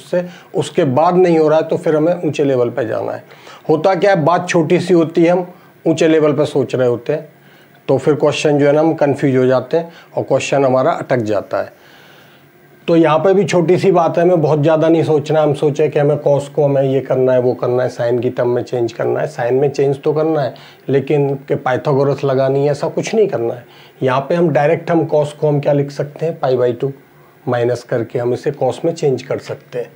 उसके बाद नहीं हो रहा है तो फिर हमें ऊंचे लेवल पे जाना है। होता क्या है, बात छोटी सी होती है, हम ऊंचे लेवल पे सोच रहे होते हैं तो फिर क्वेश्चन जो है ना हम कंफ्यूज हो जाते हैं और क्वेश्चन हमारा अटक जाता है। तो यहाँ पे भी छोटी सी बात है, हमें बहुत ज़्यादा नहीं सोचना। हम सोचे कि हमें कॉस को हमें ये करना है वो करना है, साइन की टर्म में चेंज करना है। साइन में चेंज तो करना है लेकिन कि पाइथागोरस लगानी है ऐसा कुछ नहीं करना है। यहाँ पे हम डायरेक्ट हम कॉस को हम क्या लिख सकते हैं, π/2 माइनस करके हम इसे कॉस में चेंज कर सकते हैं,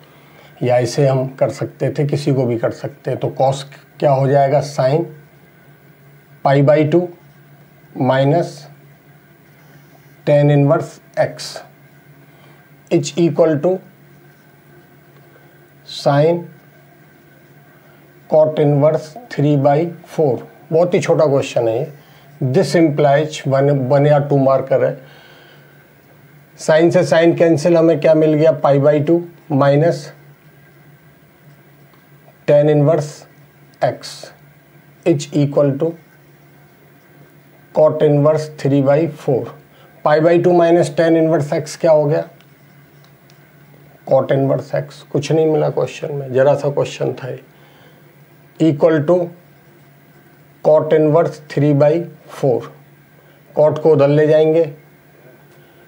या इसे हम कर सकते थे, किसी को भी कर सकते हैं। तो कॉस क्या हो जाएगा, sine π/2 minus tan inverse x is equal to sine cot inverse 3/4। बहुत ही छोटा क्वेश्चन है ये। दिस इम्प्लाइज 1 या 2 मार्कर है। साइन से साइन कैंसिल, हमें क्या मिल गया, π/2 minus tan inverse x is equal to cot inverse 3/4। π/2 minus tan inverse x क्या हो गया, कॉट इनवर्स x। कुछ नहीं मिला क्वेश्चन में, जरा सा क्वेश्चन था। Equal to cot inverse 3/4। Cot को उधर ले जाएंगे,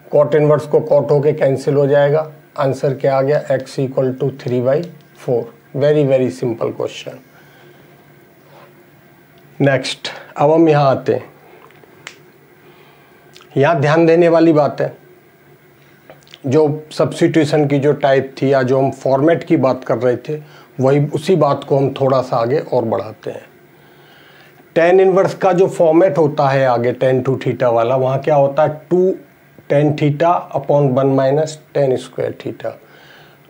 कॉट इनवर्स को कॉट होके कैंसिल हो जाएगा। आंसर क्या आ गया, x equal to 3/4। Very very simple question. Next, अब हम यहाँ आते हैं। यहाँ ध्यान देने वाली बात है, जो सब्स्टिट्यूशन की जो टाइप थी या जो हम फॉर्मेट की बात कर रहे थे वही उसी बात को हम थोड़ा सा आगे और बढ़ाते हैं। tan इनवर्स का जो फॉर्मेट होता है आगे tan to थीटा वाला, वहाँ क्या होता है 2 tan theta upon 1 minus tan square theta.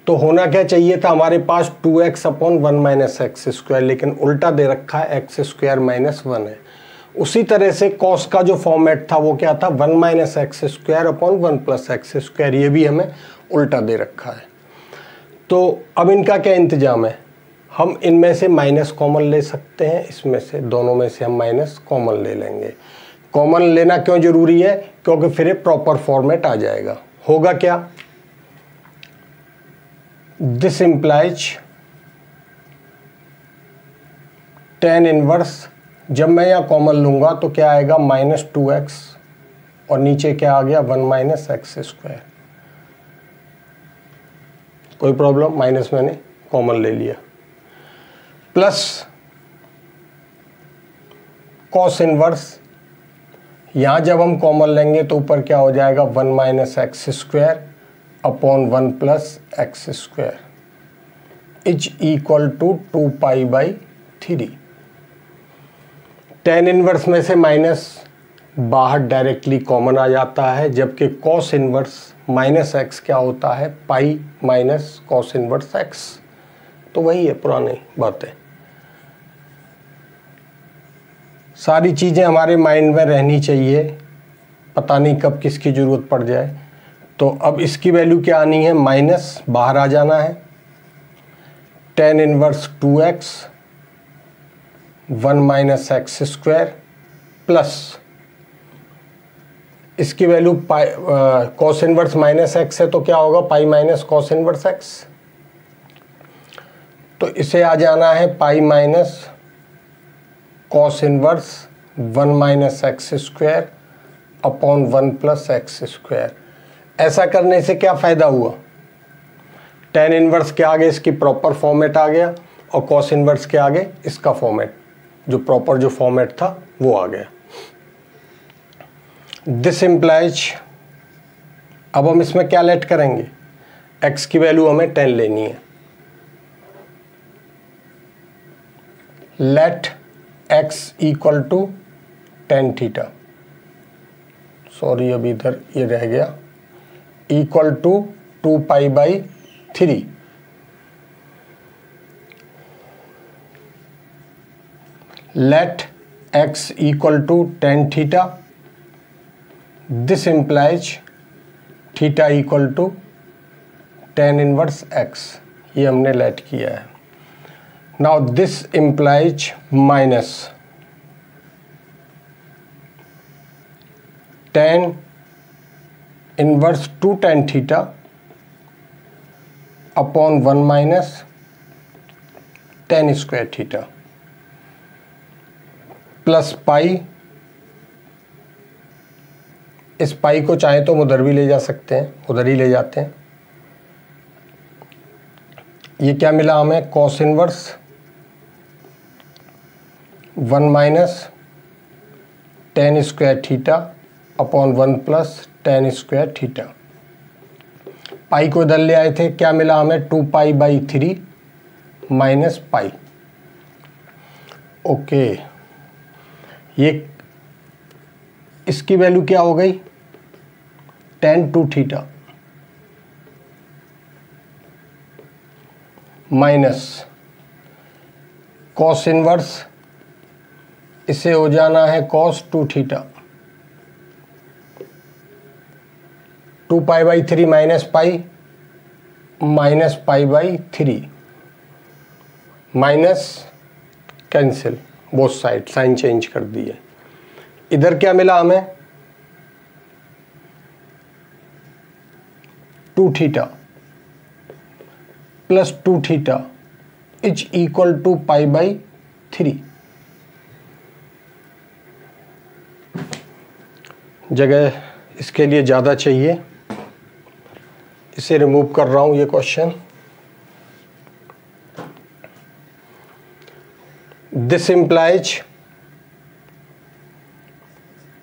तो होना क्या चाहिए था, हमारे पास 2x upon 1 minus x square, लेकिन उल्टा दे रखा है x स्क्वायर माइनस 1 है। उसी तरह से कॉस का जो फॉर्मेट था वो क्या था, 1 minus x square upon 1 plus x square. ये भी हमें उल्टा दे रखा है। तो अब इनका क्या इंतजाम है, हम इनमें से माइनस कॉमन ले सकते हैं, इसमें से दोनों में से हम माइनस कॉमन ले लेंगे। कॉमन लेना क्यों जरूरी है, क्योंकि फिर ये प्रॉपर फॉर्मेट आ जाएगा। होगा क्या, दिस इंप्लाइज tan इनवर्स, जब मैं यहाँ कॉमन लूंगा तो क्या आएगा, -2x और नीचे क्या आ गया 1 माइनस एक्स स्क्वायर। कोई प्रॉब्लम, माइनस मैंने कॉमन ले लिया, प्लस कॉस इनवर्स। यहाँ जब हम कॉमन लेंगे तो ऊपर क्या हो जाएगा 1 minus x square upon 1 plus x square is equal to 2π/3। tan inverse में से माइनस बाहर डायरेक्टली कॉमन आ जाता है, जबकि कॉस इनवर्स माइनस एक्स क्या होता है, pi minus cos inverse x. तो वही है, पुरानी बातें। सारी चीज़ें हमारे माइंड में रहनी चाहिए, पता नहीं कब किसकी ज़रूरत पड़ जाए। तो अब इसकी वैल्यू क्या आनी है, माइनस बाहर आ जाना है, tan inverse 2x 1 minus x square plus इसकी value pi, cos inverse minus x है तो क्या होगा, pi minus cos inverse x. तो इसे आ जाना है pi minus cos inverse 1 minus x square upon 1 plus x square. ऐसा करने से क्या फ़ायदा हुआ, tan इनवर्स के आगे इसकी प्रॉपर फॉर्मेट आ गया और कॉस इनवर्स के आगे इसका फॉर्मेट, जो प्रॉपर जो फॉर्मेट था वो आ गया। दिस इम्प्लाइज, अब हम इसमें क्या लेट करेंगे, x की वैल्यू हमें 10 लेनी है। Let x equal to tan theta, sorry अभी इधर ये रह गया, equal to 2π/3। Let x equal to tan theta, this implies theta equal to tan inverse x, ये हमने लेट किया है। Now this implies minus tan inverse 2 tan theta upon 1 minus tan square theta plus pi, इस pi को चाहे तो हम उधर भी ले जा सकते हैं, उधर ही ले जाते हैं। ये क्या मिला हमें, cos inverse 1 minus tan square theta upon 1 plus tan square theta. Pi को इधर ले आए थे, क्या मिला हमें, 2π/3 माइनस पाई। ओके, ये इसकी वैल्यू क्या हो गई, tan 2 theta minus cos inverse, इसे हो जाना है cos 2 theta, 2π/3 minus pi, minus π/3, minus cancel, both side sign change कर दिए। इधर क्या मिला हमें, 2 theta plus 2 theta is equal to π/3। जगह इसके लिए ज़्यादा चाहिए, इसे रिमूव कर रहा हूँ ये question. This implies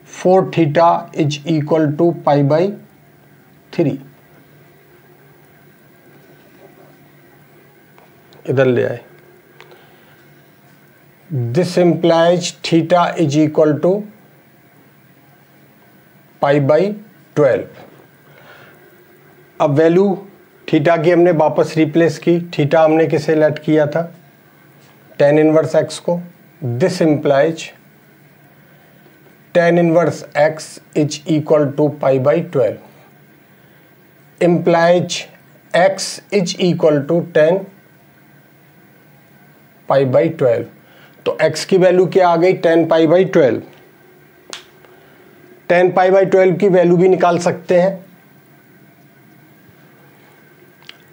4 theta is equal to π/3। इधर ले आए, this implies theta is equal to π/12। अब वैल्यू थीटा की हमने वापस रिप्लेस की, थीटा हमने किसे लेट किया था, tan इनवर्स x को। This implies tan inverse x is equal to π/12, implies x is equal to tan π/12। तो x की वैल्यू क्या आ गई, tan π/12। tan π/12 की वैल्यू भी निकाल सकते हैं,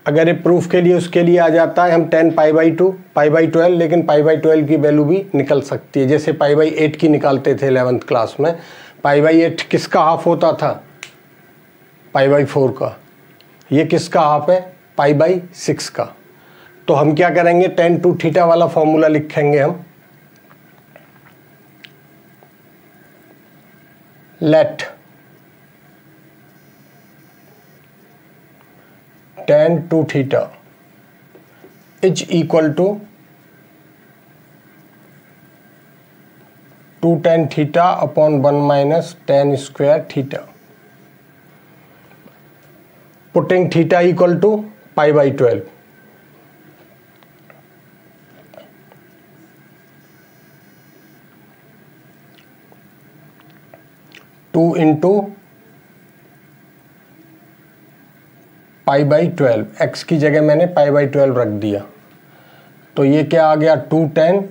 अगर ये प्रूफ के लिए उसके लिए आ जाता है हम tan π/2 π/12, लेकिन π/12 की वैल्यू भी निकल सकती है, जैसे π/8 की निकालते थे 11th क्लास में। π/8 किसका हाफ होता था, π/4 का, ये किसका हाफ है, π/6 का। तो हम क्या करेंगे, tan 2 थीटा वाला फॉर्मूला लिखेंगे हम, let tan 2 theta is equal to 2 tan theta upon 1 minus tan square theta, putting theta equal to π/12। Two into π/12, x की जगह मैंने π/12 रख दिया, तो ये क्या आ गया, 2 tan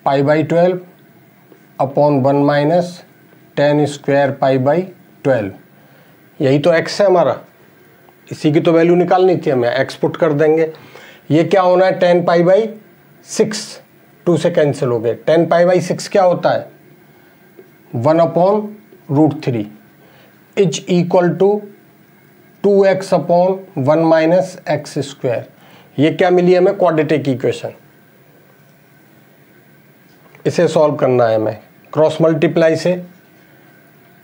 π/12 upon 1 minus tan square π/12। यही तो x है हमारा, इसी की तो वैल्यू निकालनी थी हमें, x पुट कर देंगे। ये क्या होना है, tan π/6, 2 से कैंसिल हो गए। tan π/6 क्या होता है, 1/√3 is equal to 2x upon 1 minus x square. ये क्या मिली हमें, क्वाड्रेटिक इक्वेशन। इसे सॉल्व करना है हमें, क्रॉस मल्टीप्लाई से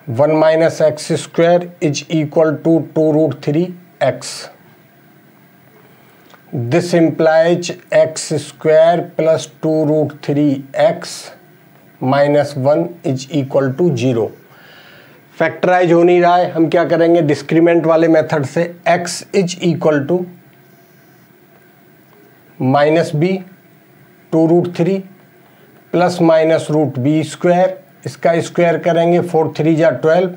1 minus x square is equal to 2√3x। This implies x square plus 2√3x minus 1 is equal to 0। Factorise हो नहीं रहा है, हम क्या करेंगे डिस्क्रीमेंट वाले मेथड से x is equal to minus b 2√3 plus minus root b square, इसका स्क्वायर करेंगे 4 3 जा 12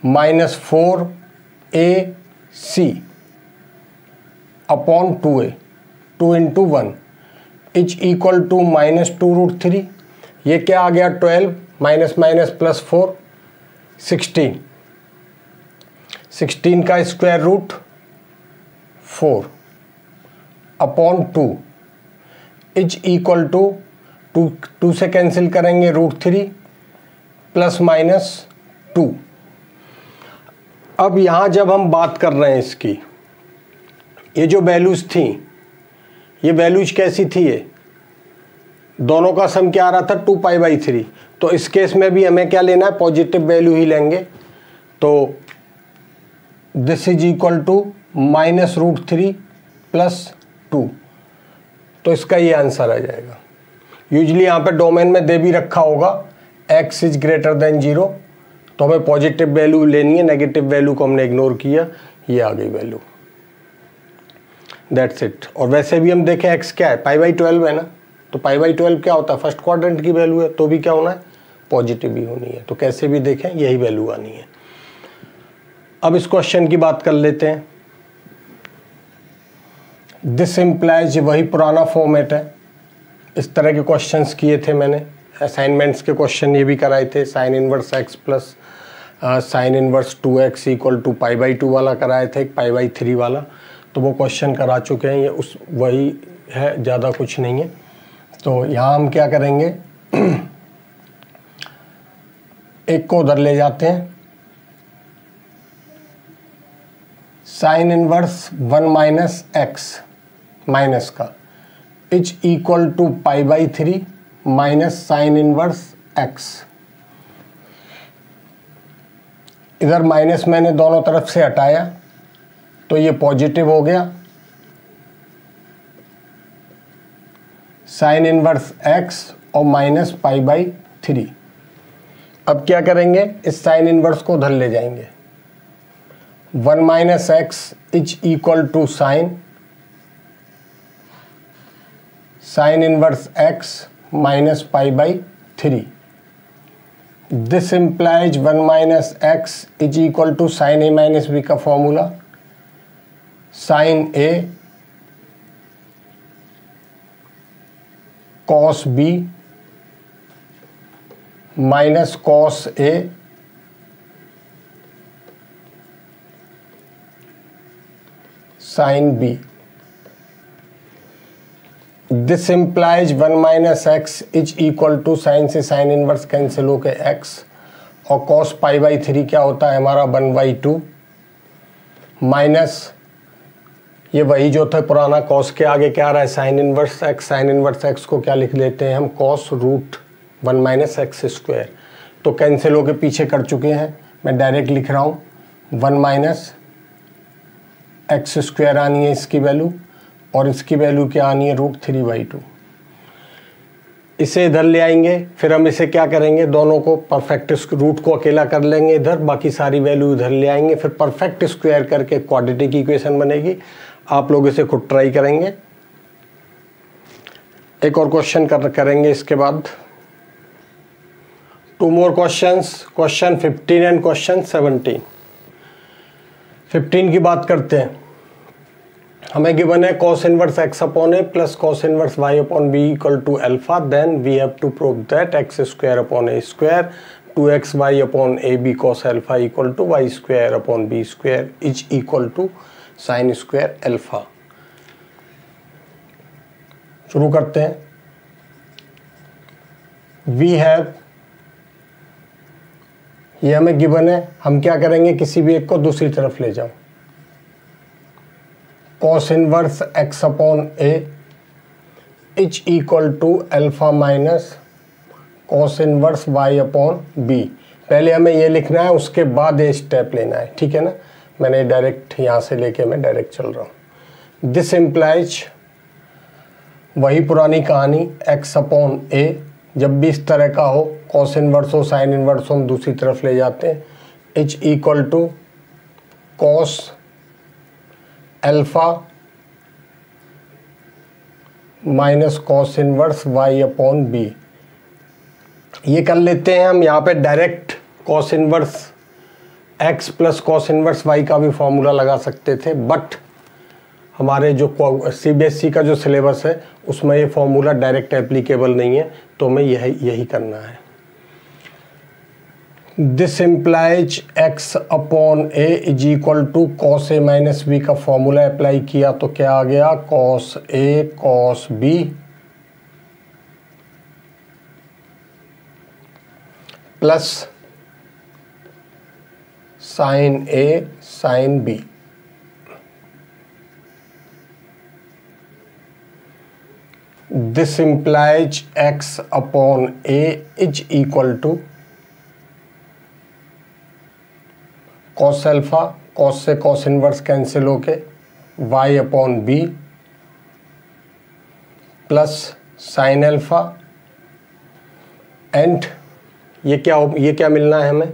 minus 4ac upon 2a 2 into 1 is equal to minus 2√3। ये क्या आ गया 12 माइनस माइनस प्लस 4 16 का square root 4 upon 2 is equal to 2 से कैंसिल करेंगे √3 प्लस माइनस 2। अब यहाँ जब हम बात कर रहे हैं इसकी, ये जो वैल्यूज थी, ये वैल्यूज कैसी थी, ये दोनों का सम क्या आ रहा था 2π/3। तो इस केस में भी हमें क्या लेना है, पॉजिटिव वैल्यू ही लेंगे। तो this is equal to minus √3 plus 2। तो इसका ये आंसर आ जाएगा। यूजली यहाँ पे डोमेन में दे भी रखा होगा x इज ग्रेटर देन 0, तो हमें पॉजिटिव वैल्यू लेनी है, नेगेटिव वैल्यू को हमने इग्नोर किया, ये आ गई वैल्यू। That's it. और वैसे भी हम देखें x क्या है, π/12 है ना, तो π/12 क्या होता है, फर्स्ट क्वाड्रेंट की वैल्यू है, तो भी क्या होना है, पॉजिटिव ही होनी है। तो कैसे भी देखें यही वैल्यू आनी है। अब इस क्वेश्चन की बात कर लेते हैं। दिस इम्प्लाइज, वही पुराना फॉर्मेट है, इस तरह के क्वेश्चंस किए थे मैंने, असाइनमेंट्स के क्वेश्चन ये भी कराए थे। Sine inverse x plus sine inverse 2x equal to π/2 वाला कराए थे, एक π/3 वाला, तो वो क्वेश्चन करा चुके हैं। ये उस वही है, ज़्यादा कुछ नहीं है। तो यहाँ हम क्या करेंगे, एक को उधर ले जाते हैं, sine inverse 1 minus x minus का is equal to π/3 minus sine inverse x। इधर माइनस मैंने दोनों तरफ से हटाया तो ये पॉजिटिव हो गया, साइन इनवर्स x और माइनस π/3। अब क्या करेंगे, इस साइन इनवर्स को उधर ले जाएंगे। 1 minus x is equal to sine inverse x minus π/3। This implies 1 minus x is equal to sine a minus b का formula, sine a cos b minus cos a sine b। This implies 1 minus x is equal to, sine से sine inverse cancel हो के x, और cos π/3 क्या होता है हमारा 1/2 minus, ये वही जो था पुराना, कॉस के आगे क्या आ रहा है sine inverse x। Sign inverse x को क्या लिख लेते हैं हम, कॉस √1 माइनस एक्स स्क्वायर। तो कैंसिल होके पीछे कर चुके हैं, मैं डायरेक्ट लिख रहा हूँ 1 माइनस एक्स स्क्वायर आनी है इसकी वैल्यू, और इसकी वैल्यू क्या आनी है √3/2। इसे इधर ले आएंगे, फिर हम इसे क्या करेंगे, दोनों को परफेक्ट रूट को अकेला कर लेंगे इधर, बाकी सारी वैल्यू इधर ले आएंगे, फिर परफेक्ट स्क्वायर करके क्वाड्रेटिक इक्वेशन बनेगी। आप लोग इसे खुद ट्राई करेंगे। एक और क्वेश्चन करेंगे इसके बाद, 2 more questions, question 15 and question 17। 15 की बात करते हैं। हमें गिवन है cos inverse x upon a plus cos inverse y upon b equal to alpha, then we have to prove that x square upon a square 2xy upon a b cos alpha equal to y square upon b square is equal to sine square alpha. शुरू करते हैं। We have, ये हमें given है, हम क्या करेंगे, किसी भी एक को दूसरी तरफ ले जाओ। cos inverse x upon a is equal to alpha minus cos inverse y upon b. पहले हमें ये लिखना है, उसके बाद ये स्टेप लेना है, ठीक है ना। मैंने डायरेक्ट यहाँ से लेके मैं डायरेक्ट चल रहा हूँ। दिस इम्प्लाइज, वही पुरानी कहानी, x अपॉन ए। जब भी इस तरह का हो, कॉस इनवर्स हो साइन इनवर्स हो, हम दूसरी तरफ ले जाते हैं। Is equal to cos alpha minus cos inverse y upon b. ये कर लेते हैं हम। यहाँ पे direct cos inverse x plus cos inverse y का भी फॉर्मूला लगा सकते थे, बट हमारे जो CBSE का जो सिलेबस है उसमें ये फॉर्मूला डायरेक्ट एप्लीकेबल नहीं है, तो हमें यही करना है। This implies x upon A is equal to cos a minus b का फॉर्मूला अप्लाई किया तो क्या आ गया, cos a cos b plus sine a sine b. This implies x upon A is equal to cos alpha, cos से cos inverse cancel होके y upon b plus sine alpha and ये क्या मिलना है हमें,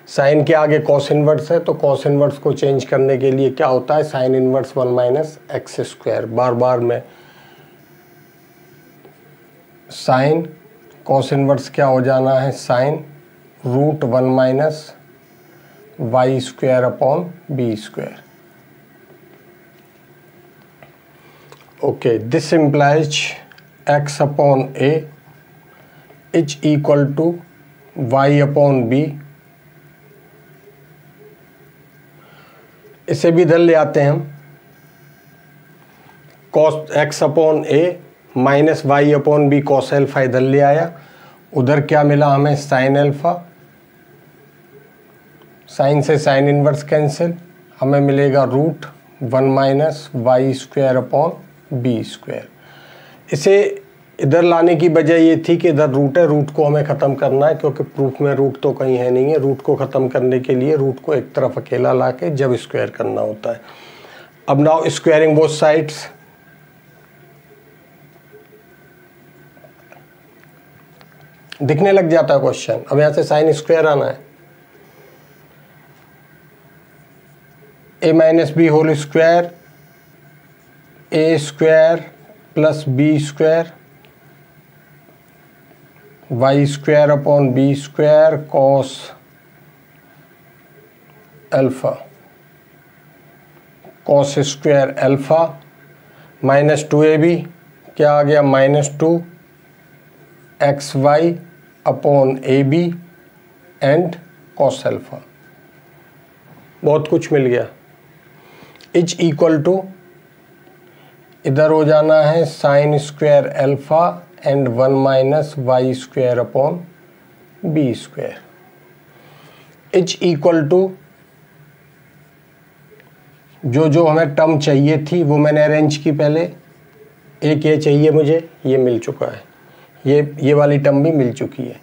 साइन के आगे cos inverse है तो कॉस इनवर्स को चेंज करने के लिए क्या होता है, sine inverse 1 minus x square. बार बार में साइन कॉस इनवर्स क्या हो जाना है, sine root 1 minus y square upon B square. Okay, this implies x upon A is equal to y upon B. इसे भी इधर ले आते हैं हम, cos x upon A minus y upon B, cos alpha इधर ले आया, उधर क्या मिला हमें, साइन एल्फा, साइन से साइन इनवर्स कैंसिल, हमें मिलेगा root 1 minus y square upon B square. इसे इधर लाने की वजह ये थी कि इधर रूट है, रूट को हमें ख़त्म करना है क्योंकि प्रूफ में रूट तो कहीं है नहीं है। रूट को ख़त्म करने के लिए रूट को एक तरफ अकेला ला के जब स्क्वायर करना होता है। अब नाउ स्क्वायरिंग बोथ साइड्स, दिखने लग जाता है क्वेश्चन। अब यहाँ से साइन स्क्वायर आना है, A minus B whole square, A square plus B square y square upon B square cos alpha, cos square alpha minus 2ab, क्या आ गया, minus 2 x y upon A B and cos alpha. बहुत कुछ मिल गया। Is equal to इधर हो जाना है sine square alpha and 1 minus y square upon B square. Is equal to जो हमें टर्म चाहिए थी वो मैंने अरेंज की पहले। एक ये चाहिए मुझे, ये मिल चुका है, ये वाली टर्म भी मिल चुकी है,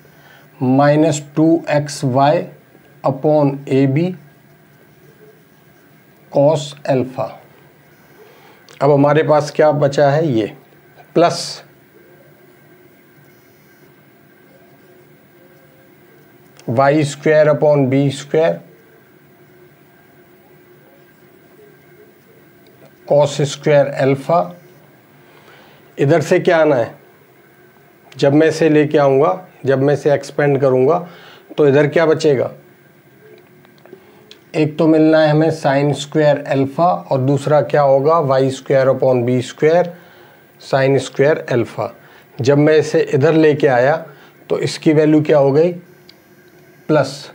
minus 2xy upon A B cos alpha. अब हमारे पास क्या बचा है, ये plus y square upon B square cos square alpha. इधर से क्या आना है, जब मैं इसे लेके आऊँगा, जब मैं इसे एक्सपेंड करूँगा तो इधर क्या बचेगा, एक तो मिलना है हमें साइन स्क्वायर अल्फा और दूसरा क्या होगा, y square upon B square sine square alpha. जब मैं इसे इधर लेके आया तो इसकी वैल्यू क्या हो गई, plus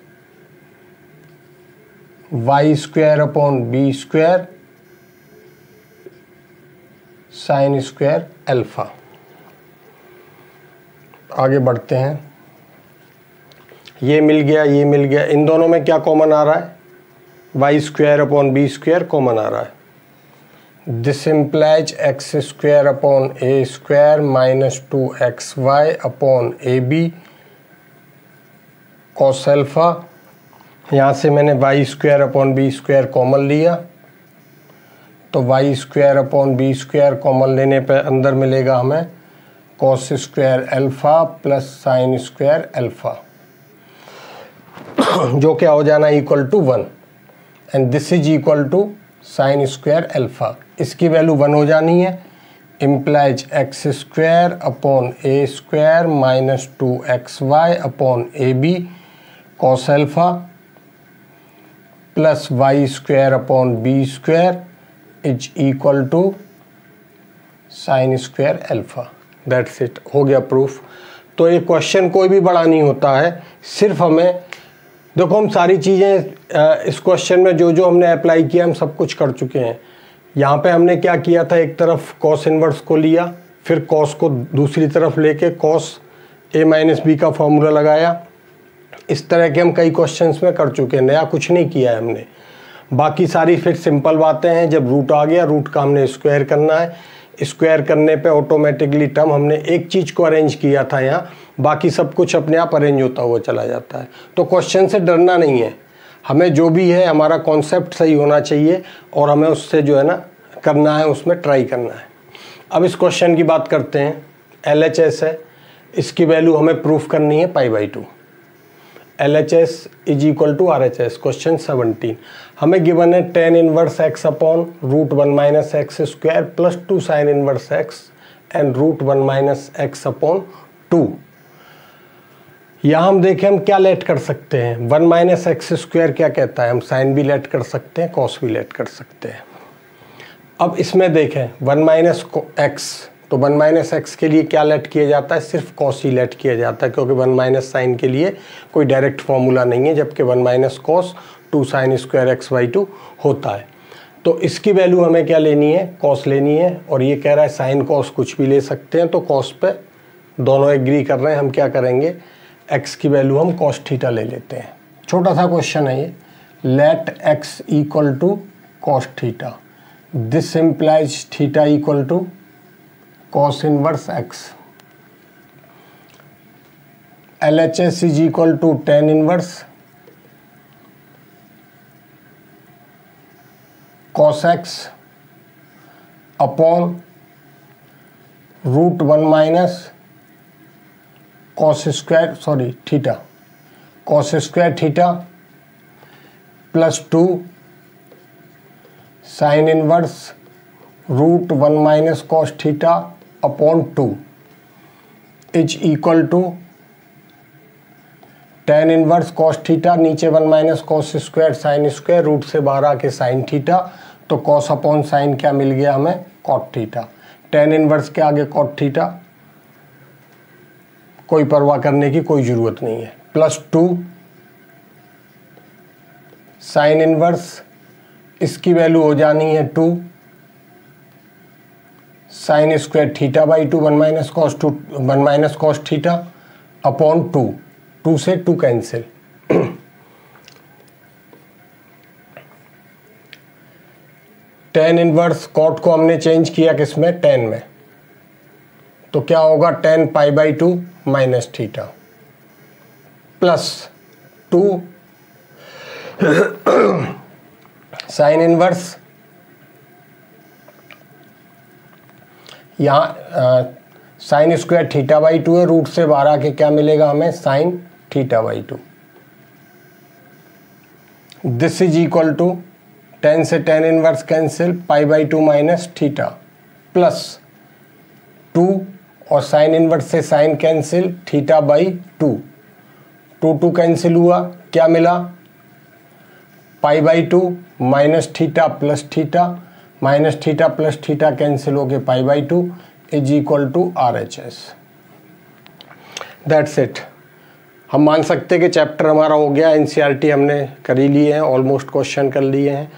y square upon B square sine square alpha. आगे बढ़ते हैं, ये मिल गया, ये मिल गया। इन दोनों में क्या कॉमन आ रहा है, y square upon B square common आ रहा है। This implies x square upon A square minus 2xy upon A B cos alpha, यहाँ से मैंने y square upon B square common लिया, तो y square upon B square common लेने पर अंदर मिलेगा हमें cos square alpha plus sine square alpha, जो क्या हो जाना equal to 1, and this is equal to sine square alpha. इसकी वैल्यू 1 हो जानी है, implies x square upon A square minus 2xy upon A B cos alpha plus y square upon B square is equal to sine square alpha. That's it, हो गया proof. तो ये question कोई भी बड़ा नहीं होता है, सिर्फ हमें देखो हम सारी चीज़ें इस क्वेश्चन में जो जो हमने अप्लाई किया हम सब कुछ कर चुके हैं। यहाँ पे हमने क्या किया था, एक तरफ कॉस इनवर्स को लिया, फिर कॉस को दूसरी तरफ लेके कॉस ए माइनस बी का फॉर्मूला लगाया। इस तरह के हम कई क्वेश्चंस में कर चुके हैं, नया कुछ नहीं किया है हमने। बाकी सारी फिर सिंपल बातें हैं, जब रूट आ गया रूट का हमने स्क्वायर करना है, स्क्वायर करने पे ऑटोमेटिकली टर्म हमने एक चीज़ को अरेंज किया था यहाँ, बाकी सब कुछ अपने आप अरेंज होता हुआ चला जाता है। तो क्वेश्चन से डरना नहीं है, हमें जो भी है हमारा कॉन्सेप्ट सही होना चाहिए और हमें उससे जो है ना करना है, उसमें ट्राई करना है। अब इस क्वेश्चन की बात करते हैं। LHS है, इसकी वैल्यू हमें प्रूफ करनी है π/2। LHS is equal to RHS। Question 17 हमें गिवन है tan inverse x upon root 1 minus x square plus 2 sine inverse x and root 1 minus x upon 2। यहाँ हम देखें हम क्या लेट कर सकते हैं, 1 माइनस एक्स स्क्वायर क्या कहता है, हम साइन भी लेट कर सकते हैं, कॉस भी लेट कर सकते हैं। अब इसमें देखें 1 माइनस एक्स, तो 1 माइनस एक्स के लिए क्या लेट किया जाता है, सिर्फ कॉस ही लेट किया जाता है, क्योंकि 1 माइनस साइन के लिए कोई डायरेक्ट फॉर्मूला नहीं है, जबकि 1 minus cos 2 sine square x/2 होता है। तो इसकी वैल्यू हमें क्या लेनी है, कॉस लेनी है, और ये कह रहा है साइन कॉस कुछ भी ले सकते हैं, तो कॉस पे दोनों एग्री कर रहे हैं। हम क्या करेंगे, x की वैल्यू हम कॉस थीटा ले लेते हैं। छोटा सा क्वेश्चन है ये, let x equal to cos theta, this implies theta equal to cos inverse x। LHS is equal to tan inverse cos x upon root 1 minus cos square theta, cos square theta plus 2 sine inverse root 1 minus cos theta upon 2 is equal to tan inverse cos theta, नीचे 1 minus cos square sine square, root से बाहर आके sine theta, तो cos upon sine क्या मिल गया हमें, cot theta. tan inverse के आगे कॉट थीटा, कोई परवाह करने की कोई ज़रूरत नहीं है, प्लस 2 साइन इनवर्स, इसकी वैल्यू हो जानी है 2 sine square theta by 2, 1 minus cos theta upon 2 से 2 कैंसिल। tan इनवर्स कॉट को हमने चेंज किया किसमें, tan में, तो क्या होगा tan π/2 minus theta plus 2 sine inverse, यहाँ साइन स्क्वायर थीटा बाई 2 है, रूट से बाहर आके क्या मिलेगा हमें, sine theta by 2। This is equal to tan से tan inverse cancel, π/2 minus theta plus 2 और साइन इनवर्स से sine cancel, theta by 2 cancel हुआ, क्या मिला, π/2 minus theta plus theta, minus theta plus theta cancel हो गए, π/2 is equal to RHS। That's it. हम मान सकते हैं कि चैप्टर हमारा हो गया, NCERT हमने कर ही लिए हैं, ऑलमोस्ट क्वेश्चन कर लिए हैं,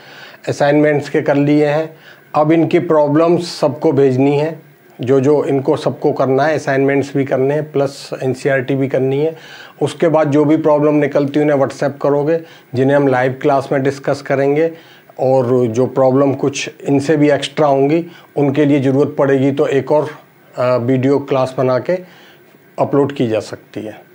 असाइनमेंट्स के कर लिए हैं। अब इनकी प्रॉब्लम्स सबको भेजनी है, जो जो इनको सबको करना है, असाइनमेंट्स भी करने हैं प्लस NCERT भी करनी है। उसके बाद जो भी प्रॉब्लम निकलती है उन्हें व्हाट्सएप करोगे, जिन्हें हम लाइव क्लास में डिस्कस करेंगे, और जो प्रॉब्लम कुछ इनसे भी एक्स्ट्रा होंगी उनके लिए ज़रूरत पड़ेगी तो एक और वीडियो क्लास बना के अपलोड की जा सकती है।